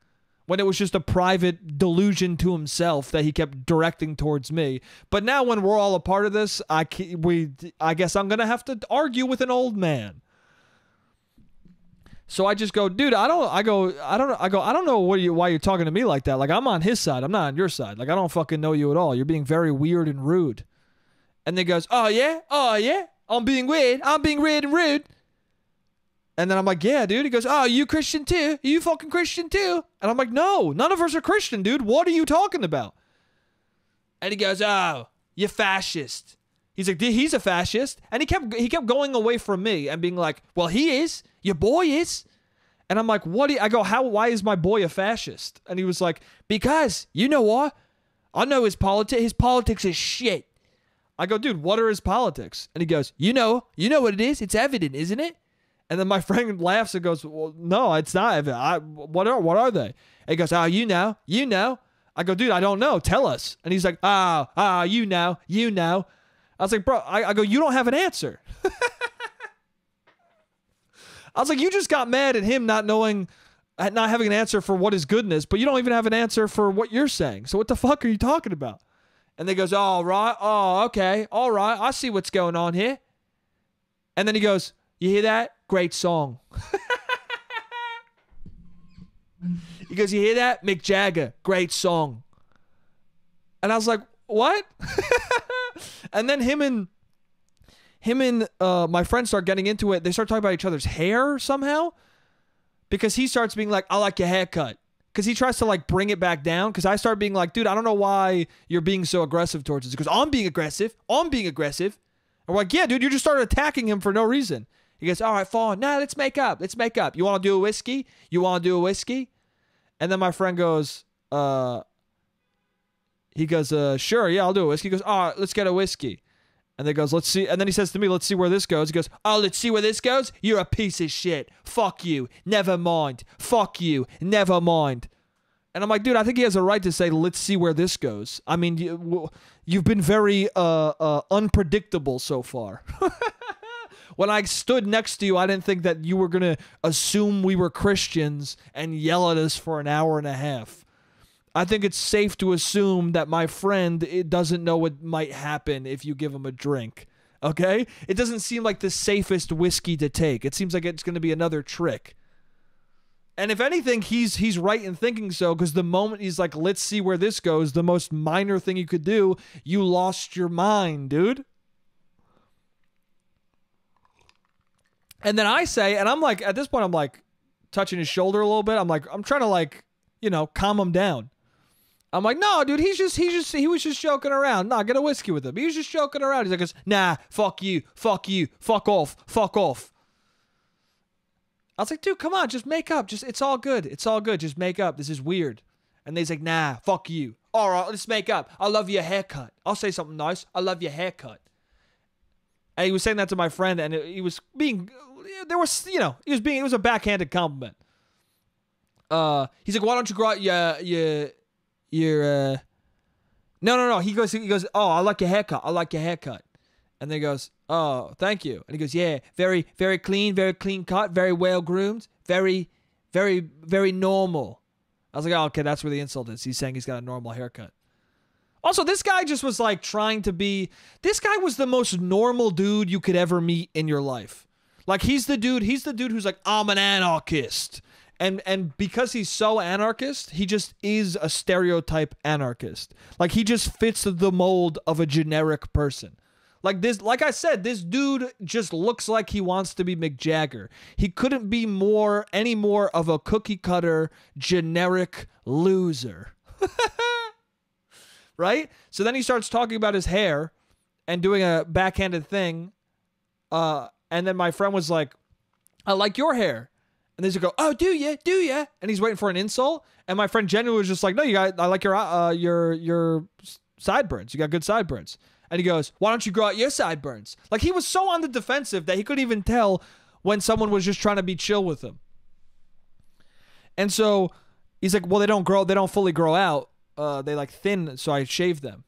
When it was just a private delusion to himself that he kept directing towards me. But now when we're all a part of this, I guess I'm going to have to argue with an old man. So I just go, dude, I don't know why you're talking to me like that. Like, I'm on his side. I'm not on your side. Like, I don't fucking know you at all. You're being very weird and rude. And then he goes, oh yeah? I'm being weird. I'm being weird and rude. And then I'm like, yeah, dude. He goes, oh, you Christian too? Are you fucking Christian too? And I'm like, no, none of us are Christian, dude. What are you talking about? And he goes, oh, you're fascist. He's like, he's a fascist. And he kept going away from me and being like, well, he is. Your boy is. And I'm like, I go, why is my boy a fascist? And he was like, because, you know what? I know his politics. His politics is shit. I go, dude, what are his politics? And he goes, you know what it is? It's evident, isn't it? And then my friend laughs and goes, well, no, it's not. What are they? And he goes, oh, you know. I go, dude, I don't know. Tell us. And he's like, you know. I was like, bro, I go, you don't have an answer. I was like, you just got mad at him not having an answer for what is goodness, but you don't even have an answer for what you're saying. So what the fuck are you talking about? And they goes, all right. Oh, okay. All right. I see what's going on here. And then he goes, you hear that? Great song. He goes, you hear that? Mick Jagger, great song. And I was like, what? And then him and my friend start getting into it. They start talking about each other's hair somehow. Because he starts being like, I like your haircut. Because he tries to like bring it back down. Because I start being like, dude, I don't know why you're being so aggressive towards us. Because I'm being aggressive. And we're like, yeah, dude, you just started attacking him for no reason. He goes, all right, fine. Nah, let's make up. You want to do a whiskey? And then my friend goes, sure, yeah, I'll do a whiskey. He goes, all right, let's get a whiskey. And then goes, let's see. And then he says to me, let's see where this goes. He goes, oh, let's see where this goes? You're a piece of shit. Fuck you. Never mind. Fuck you. Never mind. And I'm like, dude, I think he has a right to say, let's see where this goes. I mean, you've been very unpredictable so far. When I stood next to you, I didn't think that you were going to assume we were Christians and yell at us for an hour and a half. I think it's safe to assume that my friend doesn't know what might happen if you give him a drink. Okay? It doesn't seem like the safest whiskey to take. It seems like it's going to be another trick. And if anything, he's right in thinking so, because the moment he's like, let's see where this goes, the most minor thing you could do, you lost your mind, dude. And then I say, and I'm like, at this point, I'm like touching his shoulder a little bit. I'm like, I'm trying to like, calm him down. I'm like, no, dude, he was just joking around. Nah, get a whiskey with him. He was just joking around. He's like, nah, fuck you, fuck off. I was like, dude, come on, just make up. It's all good. Just make up. This is weird. And he's like, nah, fuck you. All right, let's make up. I love your haircut. I'll say something nice. I love your haircut. And he was saying that to my friend, and he was being, it was a backhanded compliment. He's like, why don't you grow out your no. He goes, oh, I like your haircut. And then he goes, oh, thank you. And he goes, yeah, very, very clean cut, very well groomed, very, very, very normal. I was like, oh, okay, that's where the insult is. He's saying he's got a normal haircut. Also, this guy just was like this guy was the most normal dude you could ever meet in your life. Like, he's the dude who's like, I'm an anarchist. And because he's so anarchist, he just is a stereotype anarchist. Like, he just fits the mold of a generic person. Like I said, this dude just looks like he wants to be Mick Jagger. He couldn't be any more of a cookie cutter, generic loser. Right? So then he starts talking about his hair and doing a backhanded thing. And then my friend was like, I like your hair. And they just go, oh, do ya? Do ya? And he's waiting for an insult. And my friend genuinely was just like, no, I like your sideburns. You got good sideburns. And he goes, why don't you grow out your sideburns? Like, he was so on the defensive that he couldn't even tell when someone was just trying to be chill with him. And so he's like, well, they don't fully grow out. They like thin, so I shave them.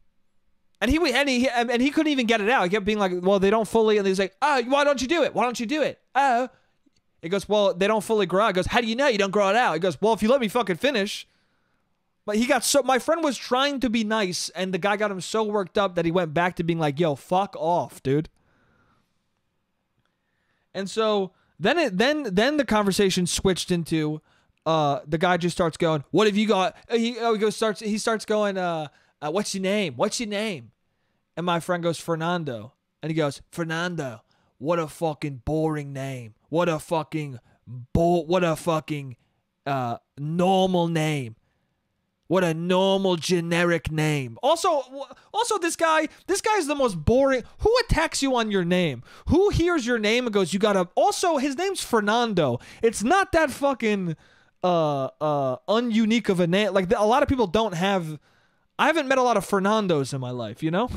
And he couldn't even get it out. He kept being like, well, they don't fully, and he's like, oh, why don't you do it? Why don't you do it? Oh. He goes, well, they don't fully grow out. He goes, how do you know you don't grow it out? He goes, well, if you let me fucking finish. But my friend was trying to be nice, and the guy got him so worked up that he went back to being like, yo, fuck off, dude. And so then the conversation switched into the guy just starts going, what have you got? He starts going, what's your name? What's your name? And my friend goes, Fernando. And he goes, Fernando, what a fucking boring name. What a fucking normal name. What a normal generic name. Also this guy is the most boring. Who attacks you on your name? Who hears your name and goes, you gotta, also his name's Fernando. It's not that fucking ununique of a name. Like, a lot of people don't have, I haven't met a lot of Fernandos in my life, you know?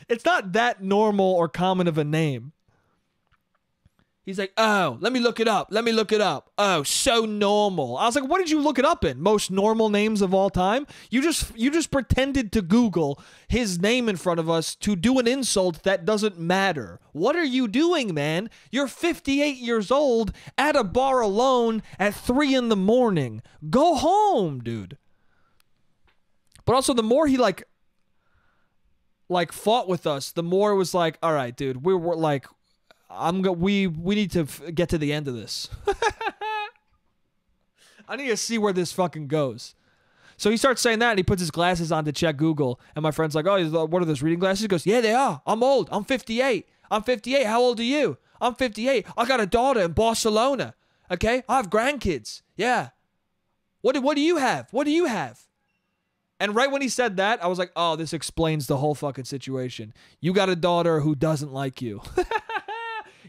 It's not that normal or common of a name. He's like, oh, let me look it up. Let me look it up. Oh, so normal. I was like, what did you look it up in? Most normal names of all time? You just pretended to Google his name in front of us to do an insult that doesn't matter. What are you doing, man? You're 58 years old at a bar alone at 3 a.m. Go home, dude. But also, the more he like fought with us, the more it was like, all right, dude, we're like, we need to get to the end of this. I need to see where this fucking goes. So he starts saying that, and he puts his glasses on to check Google. And my friend's like, oh, what are those reading glasses? He goes, yeah, they are. I'm old. I'm 58. I'm 58. How old are you? I'm 58. I got a daughter in Barcelona. Okay? I have grandkids. Yeah. What do you have? What do you have? And right when he said that, I was like, oh, this explains the whole fucking situation. You got a daughter who doesn't like you.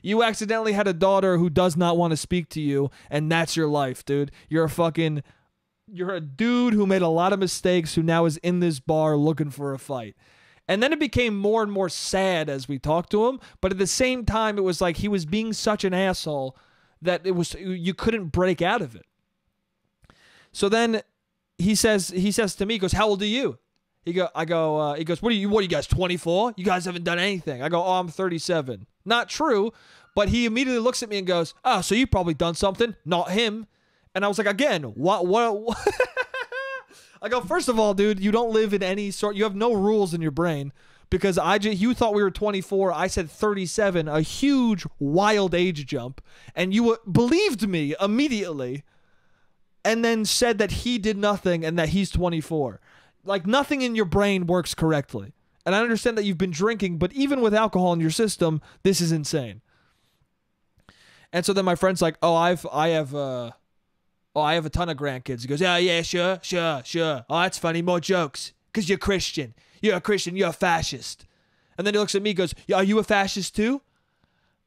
You accidentally had a daughter who does not want to speak to you, and that's your life, dude. You're a dude who made a lot of mistakes, who now is in this bar looking for a fight. And then it became more and more sad as we talked to him, but at the same time, it was like he was being such an asshole that you couldn't break out of it. So then he says to me, he goes, how old are you? He goes, what are you guys, 24? You guys haven't done anything. I go, oh, I'm 37. Not true, but he immediately looks at me and goes, oh, so you've probably done something, not him. And I was like, again, what? I go, first of all, dude, you don't live in any sort, you have no rules in your brain, because you thought we were 24, I said 37, a huge, wild age jump, and you believed me immediately, and then said that he did nothing and that he's 24. Like, nothing in your brain works correctly. And I understand that you've been drinking, but even with alcohol in your system, this is insane. And so then my friend's like, oh, I have a ton of grandkids. He goes, yeah, sure. Oh, that's funny, more jokes. Because you're Christian. You're a Christian, you're a fascist. And then he looks at me and goes, yeah, are you a fascist too?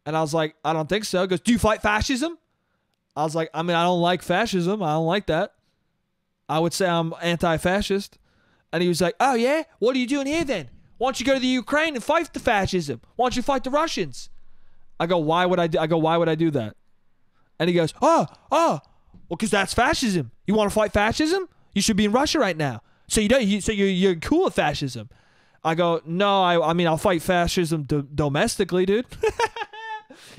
And I was like, I don't think so. He goes, do you fight fascism? I was like, I mean, I don't like fascism. I don't like that. I would say I'm anti-fascist. And he was like, oh, yeah? What are you doing here then? Why don't you go to the Ukraine and fight the fascism? Why don't you fight the Russians? I go, why would I do that? And he goes, well, because that's fascism. You want to fight fascism? You should be in Russia right now. So you're cool with fascism. I go, no, I mean, I'll fight fascism domestically, dude.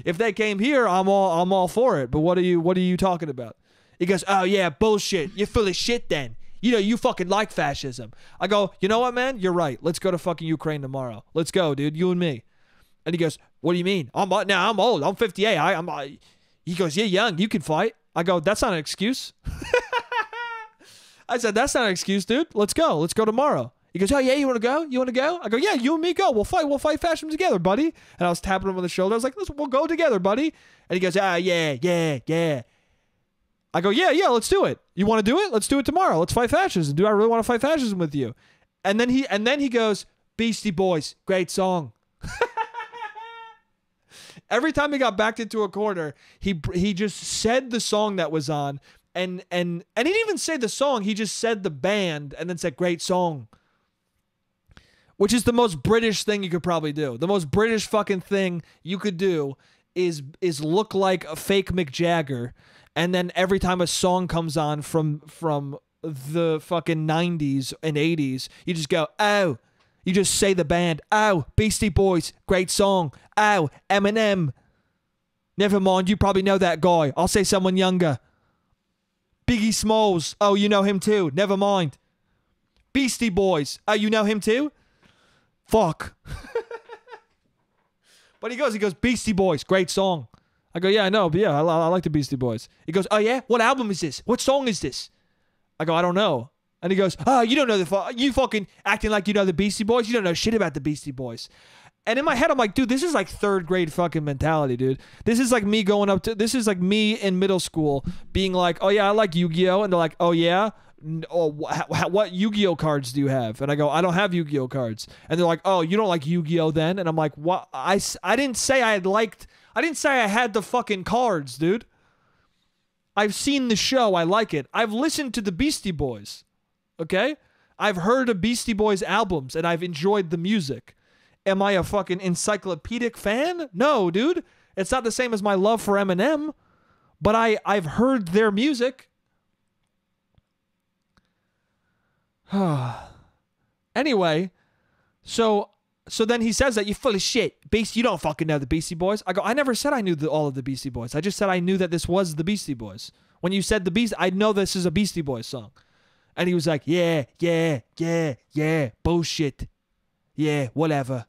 If they came here, I'm all for it. But what are you talking about? He goes, oh yeah, bullshit. You're full of shit then. You know, you fucking like fascism. I go, you know what, man? You're right. Let's go to fucking Ukraine tomorrow. Let's go, dude. You and me. And he goes, what do you mean? I'm old. I'm 58. He goes, you're young. You can fight. I go, that's not an excuse. I said, that's not an excuse, dude. Let's go. Let's go tomorrow. He goes, oh yeah, you want to go? You want to go? I go, yeah, you and me go. We'll fight fascism together, buddy. And I was tapping him on the shoulder. I was like, we'll go together, buddy. And he goes, yeah. I go, yeah, let's do it. You want to do it? Let's do it tomorrow. Let's fight fascism. Do I really want to fight fascism with you? And then he goes, Beastie Boys, great song. Every time he got backed into a corner, he just said the song that was on, and he didn't even say the song. He just said the band and then said great song, which is the most British thing you could probably do. The most British fucking thing you could do is look like a fake Mick Jagger, and then every time a song comes on from the fucking 90s and 80s, you just go, oh. You just say the band. Oh, Beastie Boys, great song. Oh, Eminem. Never mind, you probably know that guy. I'll say someone younger. Biggie Smalls. Oh, you know him too. Never mind. Beastie Boys. Oh, you know him too? Fuck. But he goes, Beastie Boys, great song. I go, yeah, I know, but yeah, I like the Beastie Boys. He goes, oh yeah? What album is this? What song is this? I go, I don't know. And he goes, oh, you don't know you fucking acting like you know the Beastie Boys? You don't know shit about the Beastie Boys. And in my head, I'm like, dude, this is like third grade fucking mentality, dude. This is like me this is like me in middle school being like, oh yeah, I like Yu-Gi-Oh! And they're like, oh yeah? Oh, what Yu-Gi-Oh cards do you have? And I go, I don't have Yu-Gi-Oh cards. And they're like, oh, you don't like Yu-Gi-Oh then? And I'm like, what? I didn't say I had the fucking cards, dude. I've seen the show. I like it. I've listened to the Beastie Boys. Okay? I've heard of Beastie Boys albums and I've enjoyed the music. Am I a fucking encyclopedic fan? No, dude. It's not the same as my love for Eminem, but I've heard their music. Anyway, so then he says that you're full of shit. You don't fucking know the Beastie Boys. I go, I never said I knew all of the Beastie Boys. I just said I knew that this was the Beastie Boys. When you said I know this is a Beastie Boys song. And he was like, yeah, bullshit. Yeah, whatever.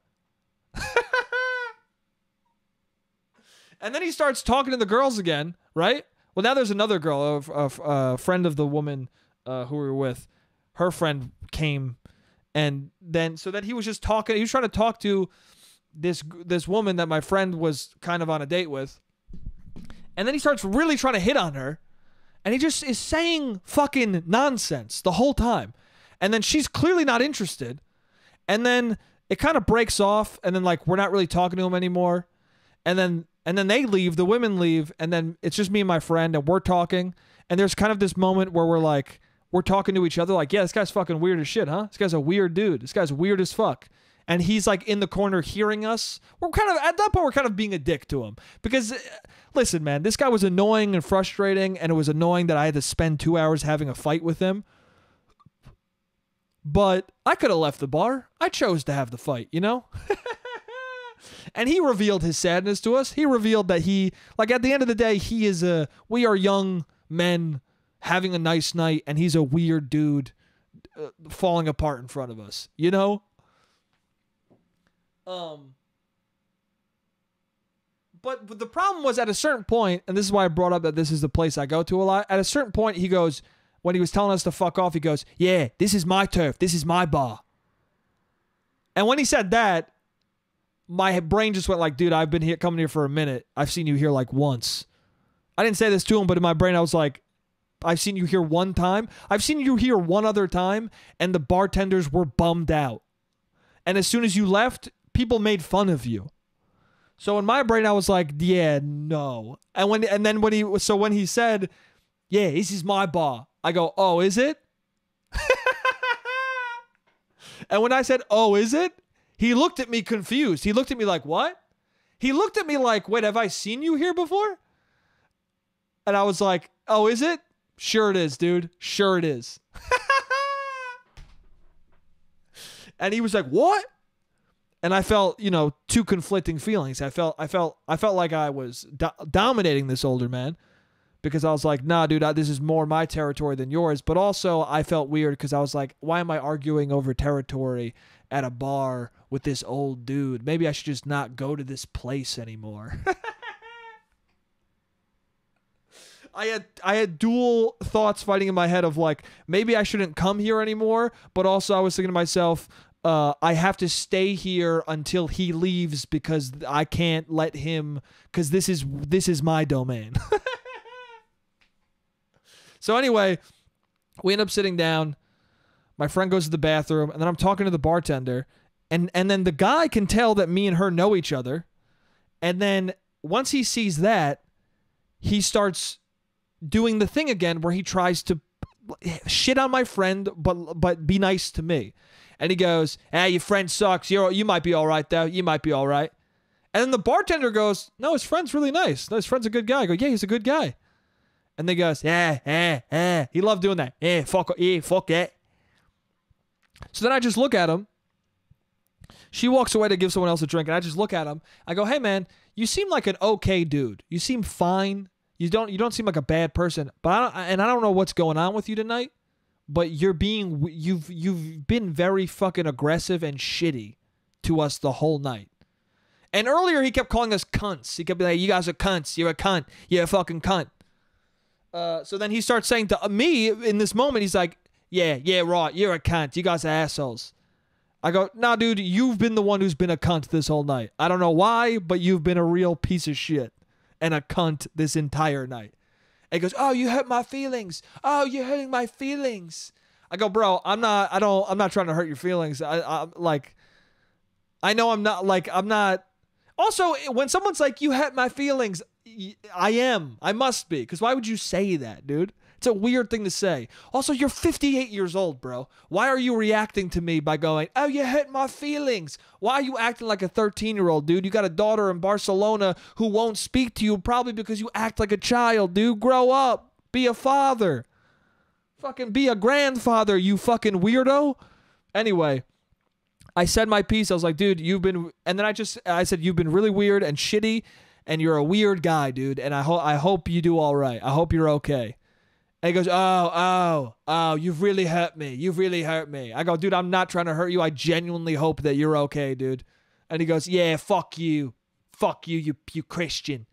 And then he starts talking to the girls again, right? Well, now there's another girl, a friend of the woman who we were with. Her friend came, and then he was just talking. He was trying to talk to this woman that my friend was kind of on a date with. And then he starts really trying to hit on her. And he just is saying fucking nonsense the whole time. And then she's clearly not interested. And then it kind of breaks off. And then like we're not really talking to him anymore. And then they leave. The women leave. And then it's just me and my friend. And we're talking. And there's kind of this moment where we're talking to each other. Like, yeah, this guy's fucking weird as shit, huh? This guy's a weird dude. This guy's weird as fuck. And he's like in the corner hearing us. We're kind of, at that point, we're kind of being a dick to him. Because, listen, man, this guy was annoying and frustrating, and it was annoying that I had to spend 2 hours having a fight with him. But I could have left the bar. I chose to have the fight, you know? And he revealed his sadness to us. He revealed that at the end of the day, we are young men having a nice night, and he's a weird dude falling apart in front of us, you know? But the problem was at a certain point, and this is why I brought up that this is the place I go to a lot. At a certain point, he goes, when he was telling us to fuck off, he goes, yeah, this is my turf. This is my bar. And when he said that, my brain just went like, dude, I've been coming here for a minute. I've seen you here like once. I didn't say this to him, but in my brain, I was like, I've seen you here one time. I've seen you here one other time, and the bartenders were bummed out. And as soon as you left, people made fun of you. So in my brain, I was like, yeah, no. And then when he said, yeah, this is my bar, I go, oh, is it? And when I said, oh, is it? He looked at me confused. He looked at me like, what? He looked at me like, wait, have I seen you here before? And I was like, oh, is it? Sure it is, dude. Sure it is. And he was like, what? And I felt, two conflicting feelings. I felt like I was dominating this older man, because I was like, nah, dude, this is more my territory than yours. But also I felt weird because I was like, why am I arguing over territory at a bar with this old dude? Maybe I should just not go to this place anymore. I had dual thoughts fighting in my head of like, maybe I shouldn't come here anymore. But also I was thinking to myself, I have to stay here until he leaves, because I can't let him, because this is my domain. So anyway, we end up sitting down. My friend goes to the bathroom, and then I'm talking to the bartender, and then the guy can tell that me and her know each other, and then once he sees that, he starts doing the thing again where he tries to shit on my friend, but be nice to me. And he goes, your friend sucks. You might be all right, though. You might be all right. And then the bartender goes, no, his friend's really nice. No, his friend's a good guy. I go, yeah, he's a good guy. And they goes, he loved doing that. Fuck it. So then I just look at him. She walks away to give someone else a drink, and I just look at him. I go, hey, man, you seem like an okay dude. You seem fine. You don't seem like a bad person. But I don't know what's going on with you tonight, but you've been very fucking aggressive and shitty to us the whole night. And earlier he kept calling us cunts. He kept being like, you guys are cunts. You're a cunt. You're a fucking cunt. So then he starts saying to me in this moment, he's like, yeah, right. You're a cunt. You guys are assholes. I go, nah, dude, you've been the one who's been a cunt this whole night. I don't know why, but you've been a real piece of shit and a cunt this entire night. And he goes, oh, you hurt my feelings. Oh, you're hurting my feelings. I go, bro, I'm not trying to hurt your feelings. I'm not. Also, when someone's like, you hurt my feelings, I must be. Because why would you say that, dude? It's a weird thing to say. Also, you're 58 years old, bro. Why are you reacting to me by going, oh, you hurt my feelings? Why are you acting like a 13-year-old, dude? You got a daughter in Barcelona who won't speak to you probably because you act like a child, dude. Grow up. Be a father. Fucking be a grandfather, you fucking weirdo. Anyway, I said my piece. I was like, dude, and then I said, you've been really weird and shitty, and you're a weird guy, dude, and I hope you do all right. I hope you're okay. And he goes, oh, you've really hurt me. You've really hurt me. I go, dude, I'm not trying to hurt you. I genuinely hope that you're okay, dude. And he goes, yeah, fuck you. Fuck you, you Christian.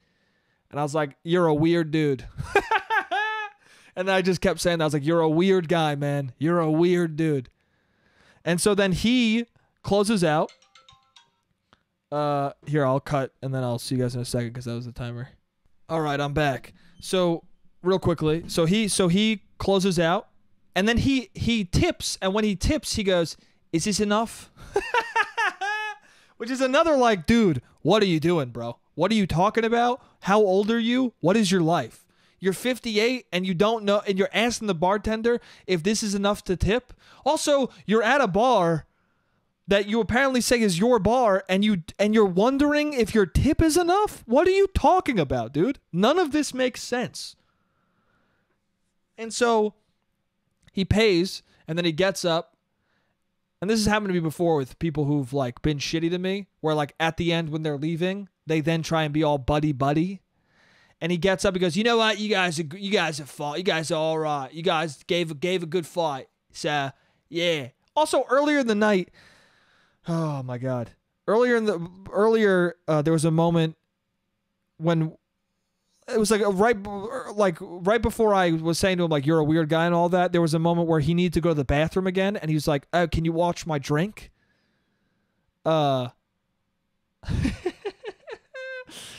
And I was like, you're a weird dude. And I just kept saying that. I was like, you're a weird guy, man. You're a weird dude. And so then he closes out. Here, I'll cut, and then I'll see you guys in a second because that was the timer. All right, I'm back. So real quickly, so he closes out, and then he tips, and when he tips, he goes, is this enough? Which is another like, dude, what are you doing, bro? What are you talking about? How old are you? What is your life? You're 58 and you don't know, and you're asking the bartender if this is enough to tip. Also, you're at a bar that you apparently say is your bar, and you're wondering if your tip is enough? What are you talking about, dude? None of this makes sense. And so he pays, and then he gets up. And this has happened to me before with people who've like been shitty to me, where like at the end when they're leaving, they then try and be all buddy. And he gets up, he goes, you know what, you guys are fought. You guys are all right. You guys gave a good fight. So yeah. Also earlier in the night, oh my God. Earlier there was a moment when it was like right before I was saying to him, like, you're a weird guy and all that, there was a moment where he needed to go to the bathroom again, and he was like, oh, can you watch my drink?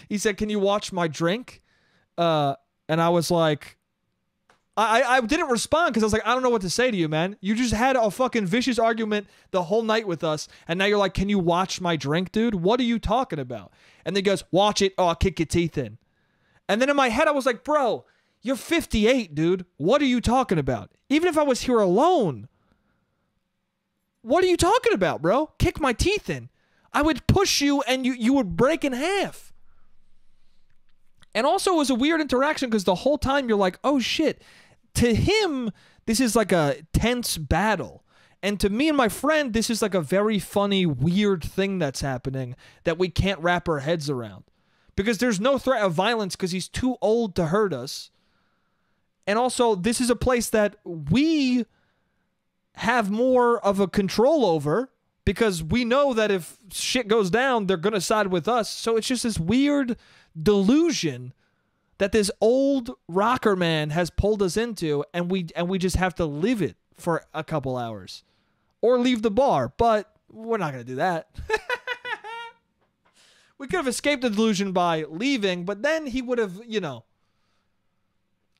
He said, can you watch my drink? And I was like, I didn't respond because I was like, I don't know what to say to you, man. You just had a fucking vicious argument the whole night with us, and now you're like, can you watch my drink, dude? What are you talking about? And then he goes, watch it, or I'll kick your teeth in. And then in my head, I was like, bro, you're 58, dude. What are you talking about? Even if I was here alone, what are you talking about, bro? Kick my teeth in. I would push you, and you would break in half. And also, it was a weird interaction because the whole time you're like, oh, shit. To him, this is like a tense battle. And to me and my friend, this is like a very funny, weird thing that's happening that we can't wrap our heads around. Because there's no threat of violence because he's too old to hurt us. And also, this is a place that we have more of a control over because we know that if shit goes down, they're going to side with us. So it's just this weird delusion that this old rocker man has pulled us into, and we just have to live it for a couple hours. Or leave the bar, but we're not going to do that. We could have escaped the delusion by leaving, but then he would have,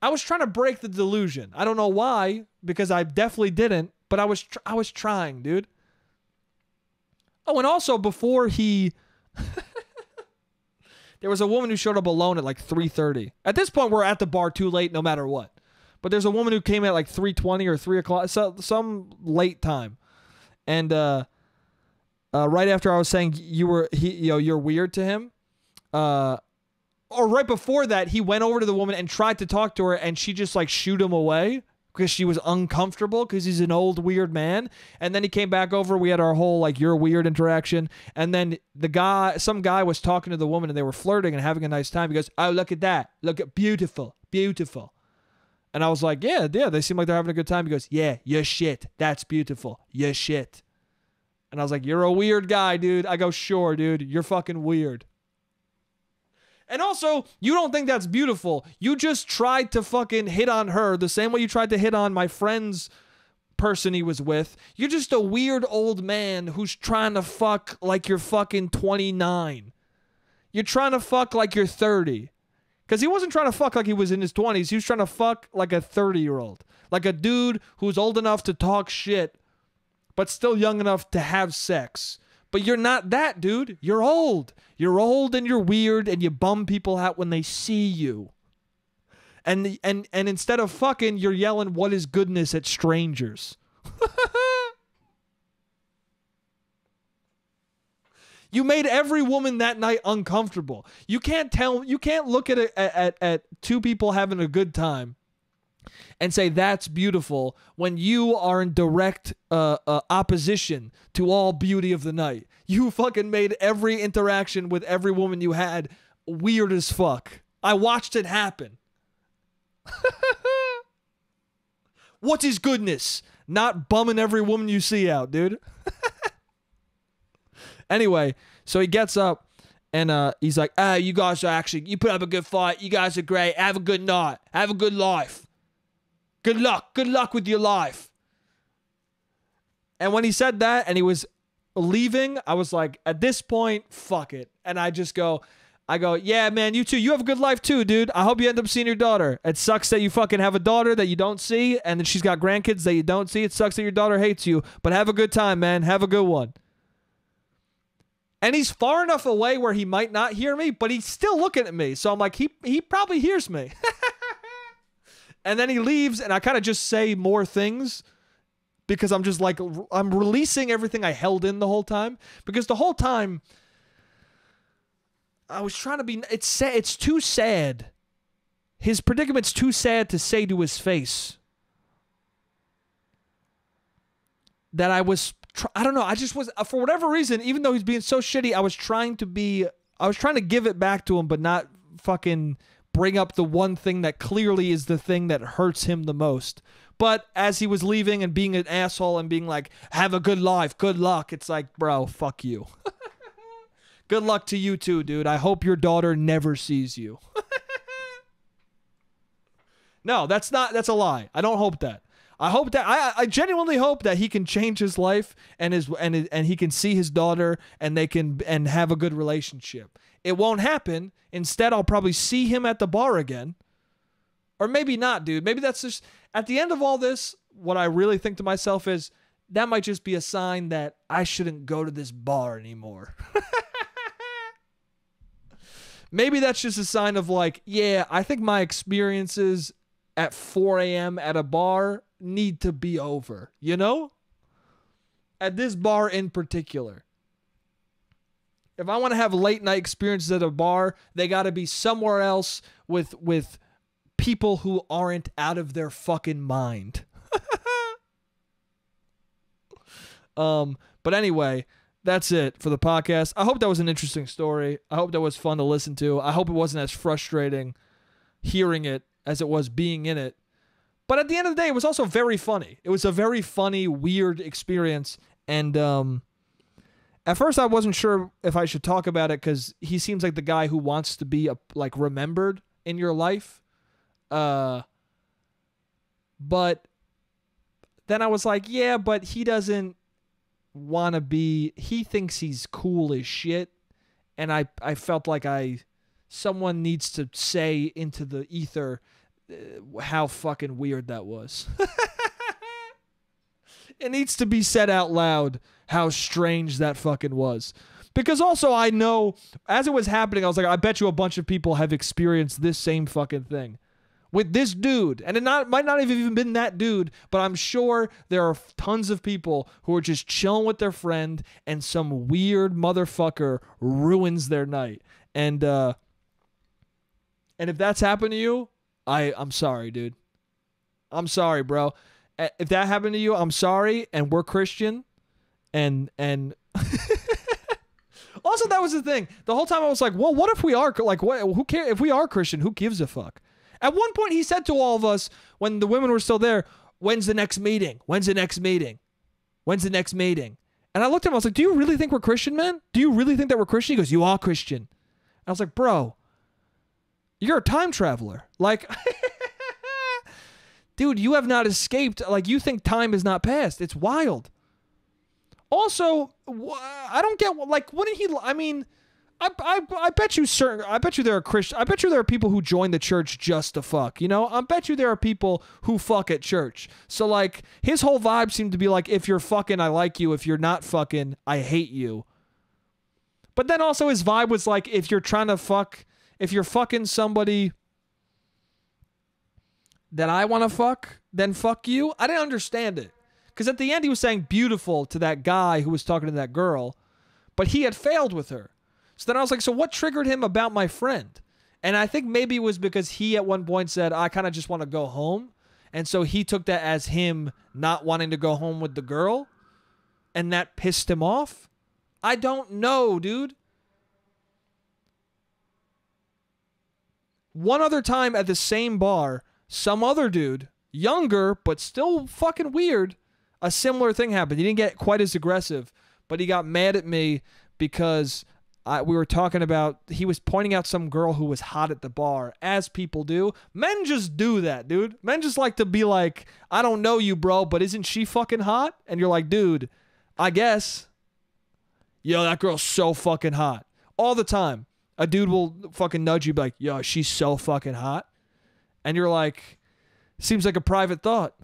I was trying to break the delusion. I don't know why, because I definitely didn't, but I was trying, dude. Oh, and also before he There was a woman who showed up alone at like 3:30. At this point, we're at the bar too late no matter what. But there's a woman who came at like 3:20 or 3 o'clock, so some late time. And right after I was saying you're weird to him, or right before that, he went over to the woman and tried to talk to her, and she just like shooed him away because she was uncomfortable because he's an old weird man. And then he came back over. We had our whole like you're weird interaction. And then some guy was talking to the woman and they were flirting and having a nice time. He goes, "Oh, look at that. Look at beautiful, beautiful." And I was like, yeah, they seem like they're having a good time. He goes, "Yeah, you're shit. That's beautiful. You're shit." And I was like, "You're a weird guy, dude." I go, "Sure, dude. You're fucking weird." And also, you don't think that's beautiful. You just tried to fucking hit on her the same way you tried to hit on my friend's person he was with. You're just a weird old man who's trying to fuck like you're fucking 29. You're trying to fuck like you're 30. Because he wasn't trying to fuck like he was in his 20s. He was trying to fuck like a 30-year-old. Like a dude who's old enough to talk shit, but still young enough to have sex. But you're not that, dude. You're old. You're old and you're weird and you bum people out when they see you. And instead of fucking, you're yelling, "What is goodness?" at strangers. You made every woman that night uncomfortable. You can't look at two people having a good time and say that's beautiful when you are in direct opposition to all beauty of the night. You fucking made every interaction with every woman you had weird as fuck. I watched it happen. What is goodness? Not bumming every woman you see out, dude. Anyway, so he gets up and he's like, "You guys you put up a good fight. You guys are great. Have a good night. Have a good life. Good luck. Good luck with your life." And when he said that and he was leaving, I was like, at this point, fuck it. And I go, "Yeah, man, you too. You have a good life too, dude. I hope you end up seeing your daughter. It sucks that you fucking have a daughter that you don't see and then she's got grandkids that you don't see. It sucks that your daughter hates you, but have a good time, man. Have a good one." And he's far enough away where he might not hear me, but he's still looking at me. So I'm like, he probably hears me. And then he leaves, and I kind of just say more things because I'm just like, I'm releasing everything I held in the whole time. Because the whole time, I was trying to be, it's sad, it's too sad. His predicament's too sad to say to his face. That I don't know, I just was, for whatever reason, even though he's being so shitty, I was trying to give it back to him, but not fucking bring up the one thing that clearly is the thing that hurts him the most. But as he was leaving and being an asshole and being like, "Have a good life, good luck," it's like, bro, fuck you. Good luck to you too, dude. I hope your daughter never sees you. No, that's a lie. I don't hope that. I hope that I genuinely hope that he can change his life and he can see his daughter and they can have a good relationship. It won't happen. Instead, I'll probably see him at the bar again. Or maybe not, dude. Maybe that's just at the end of all this, what I really think to myself is that might just be a sign that I shouldn't go to this bar anymore. Maybe that's just a sign of like, yeah, I think my experiences at 4 a.m. at a bar need to be over, you know? At this bar in particular. If I want to have late night experiences at a bar, they got to be somewhere else with people who aren't out of their fucking mind. But anyway, that's it for the podcast. I hope that was an interesting story. I hope that was fun to listen to. I hope it wasn't as frustrating hearing it as it was being in it. But at the end of the day, it was also very funny. It was a very funny, weird experience. And at first, I wasn't sure if I should talk about it because he seems like the guy who wants to be remembered in your life. But then I was like, yeah, but he doesn't want to be. He thinks he's cool as shit. And I felt like someone needs to say into the ether how fucking weird that was. It needs to be said out loud how strange that fucking was. Because also I know, as it was happening, I was like, I bet you a bunch of people have experienced this same fucking thing with this dude. And it might not have even been that dude, but I'm sure there are tons of people who are just chilling with their friend and some weird motherfucker ruins their night. And if that's happened to you, I'm sorry, dude. I'm sorry, bro. If that happened to you, I'm sorry, and we're Christian. And also, that was the thing. The whole time I was like, well, what if we are, like, what? Who cares? If we are Christian, who gives a fuck? At one point, he said to all of us, when the women were still there, when's the next meeting? When's the next meeting? When's the next meeting? And I looked at him, I was like, do you really think we're Christian, man? Do you really think that we're Christian? He goes, you are Christian. I was like, bro, you're a time traveler. Like, dude, you have not escaped. Like, you think time has not passed. It's wild. Also, I don't get, like, wouldn't he, I mean, I bet you there are Christian, I bet you there are people who join the church just to fuck, you know? I bet you there are people who fuck at church. So, like, his whole vibe seemed to be like, if you're fucking, I like you. If you're not fucking, I hate you. But then also his vibe was like, if you're trying to fuck, if you're fucking somebody that I want to fuck, then fuck you. I didn't understand it. Because at the end, he was saying beautiful to that guy who was talking to that girl, but he had failed with her. So then I was like, so what triggered him about my friend? And I think maybe it was because he at one point said, I kind of just want to go home. And so he took that as him not wanting to go home with the girl. And that pissed him off. I don't know, dude. One other time at the same bar, some other dude, younger, but still fucking weird, a similar thing happened. He didn't get quite as aggressive, but he got mad at me because we were talking about, he was pointing out some girl who was hot at the bar, as people do. Men just do that, dude. Men just like to be like, I don't know you, bro, but isn't she fucking hot? And you're like, dude, I guess. Yo, that girl's so fucking hot. All the time. A dude will fucking nudge you, be like, yo, she's so fucking hot. And you're like, seems like a private thought.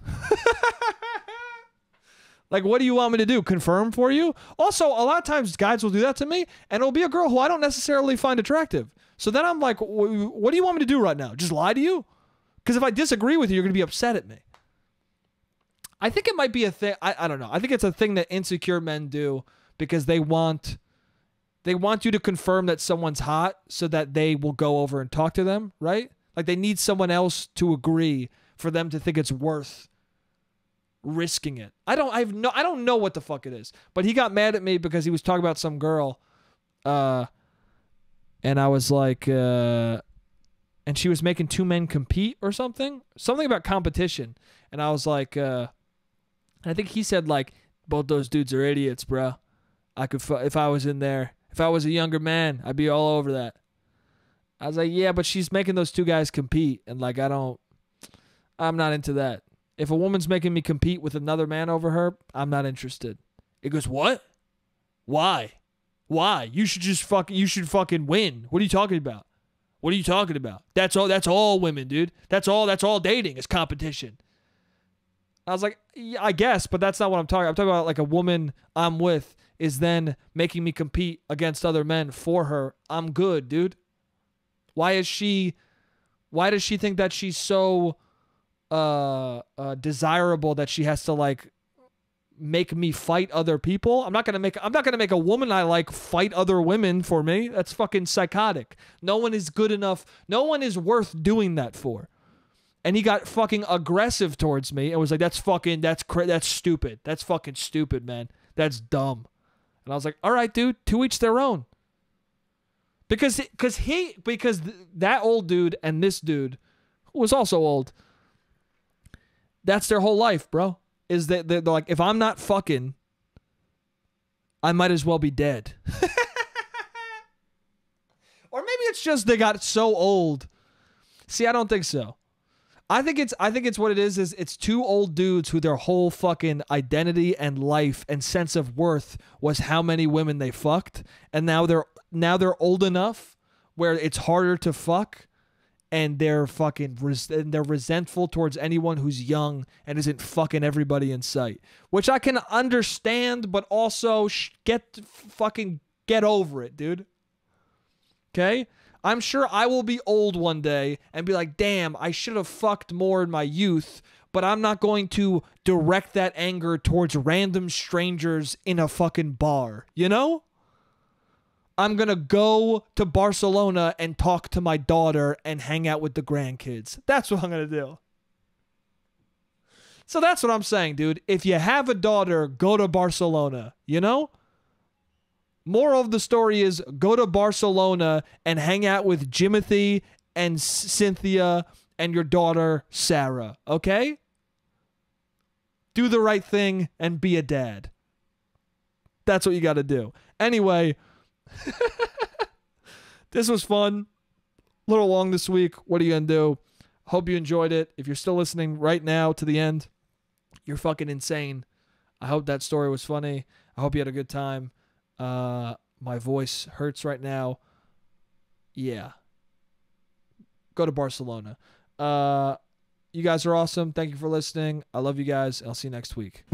Like, what do you want me to do? Confirm for you? Also, a lot of times guys will do that to me, and it'll be a girl who I don't necessarily find attractive. So then I'm like, what do you want me to do right now? Just lie to you? Because if I disagree with you, you're going to be upset at me. I think it might be a thing. I don't know. I think it's a thing that insecure men do because they want you to confirm that someone's hot so that they will go over and talk to them, right? Like, they need someone else to agree for them to think it's worth risking it. I don't know what the fuck it is. But he got mad at me because he was talking about some girl. And I was like, and she was making two men compete or something. Something about competition. And I was like, I think he said, like, both those dudes are idiots, bro. I could, if I was in there, if I was a younger man, I'd be all over that. I was like, yeah, but she's making those two guys compete. And like, I'm not into that. If a woman's making me compete with another man over her, I'm not interested. It goes, what? Why? You should fucking win. What are you talking about? What are you talking about? That's all women, dude. That's all dating is competition. I was like, yeah, I guess, but that's not what I'm talking about. I'm talking about like a woman I'm with is then making me compete against other men for her. I'm good, dude. Why does she think that she's so desirable that she has to like make me fight other people? I'm not gonna make a woman I like fight other women for me. That's fucking psychotic. No one is good enough. No one is worth doing that for. And he got fucking aggressive towards me and was like, that's stupid. That's fucking stupid, man. That's dumb. And I was like, all right, dude, to each their own. Because that old dude and this dude, who was also old, that's their whole life, bro. Is that they're like, if I'm not fucking, I might as well be dead. Or maybe it's just they got so old. See, I don't think so. I think it's what it is it's two old dudes who their whole fucking identity and life and sense of worth was how many women they fucked, and now they're old enough where it's harder to fuck, and they're fucking they're resentful towards anyone who's young and isn't fucking everybody in sight, which I can understand, but also fucking Get over it, dude. Okay? I'm sure I will be old one day and be like, damn, I should have fucked more in my youth, but I'm not going to direct that anger towards random strangers in a fucking bar, you know? I'm going to go to Barcelona and talk to my daughter and hang out with the grandkids. That's what I'm going to do. So that's what I'm saying, dude. If you have a daughter, go to Barcelona, you know? Moral of the story is go to Barcelona and hang out with Jimothy and Cynthia and your daughter, Sarah, okay? Do the right thing and be a dad. That's what you got to do. Anyway, this was fun. A little long this week. What are you going to do? Hope you enjoyed it. If you're still listening right now to the end, you're fucking insane. I hope that story was funny. I hope you had a good time. My voice hurts right now. Yeah. Go to Barcelona. You guys are awesome. Thank you for listening. I love you guys. I'll see you next week.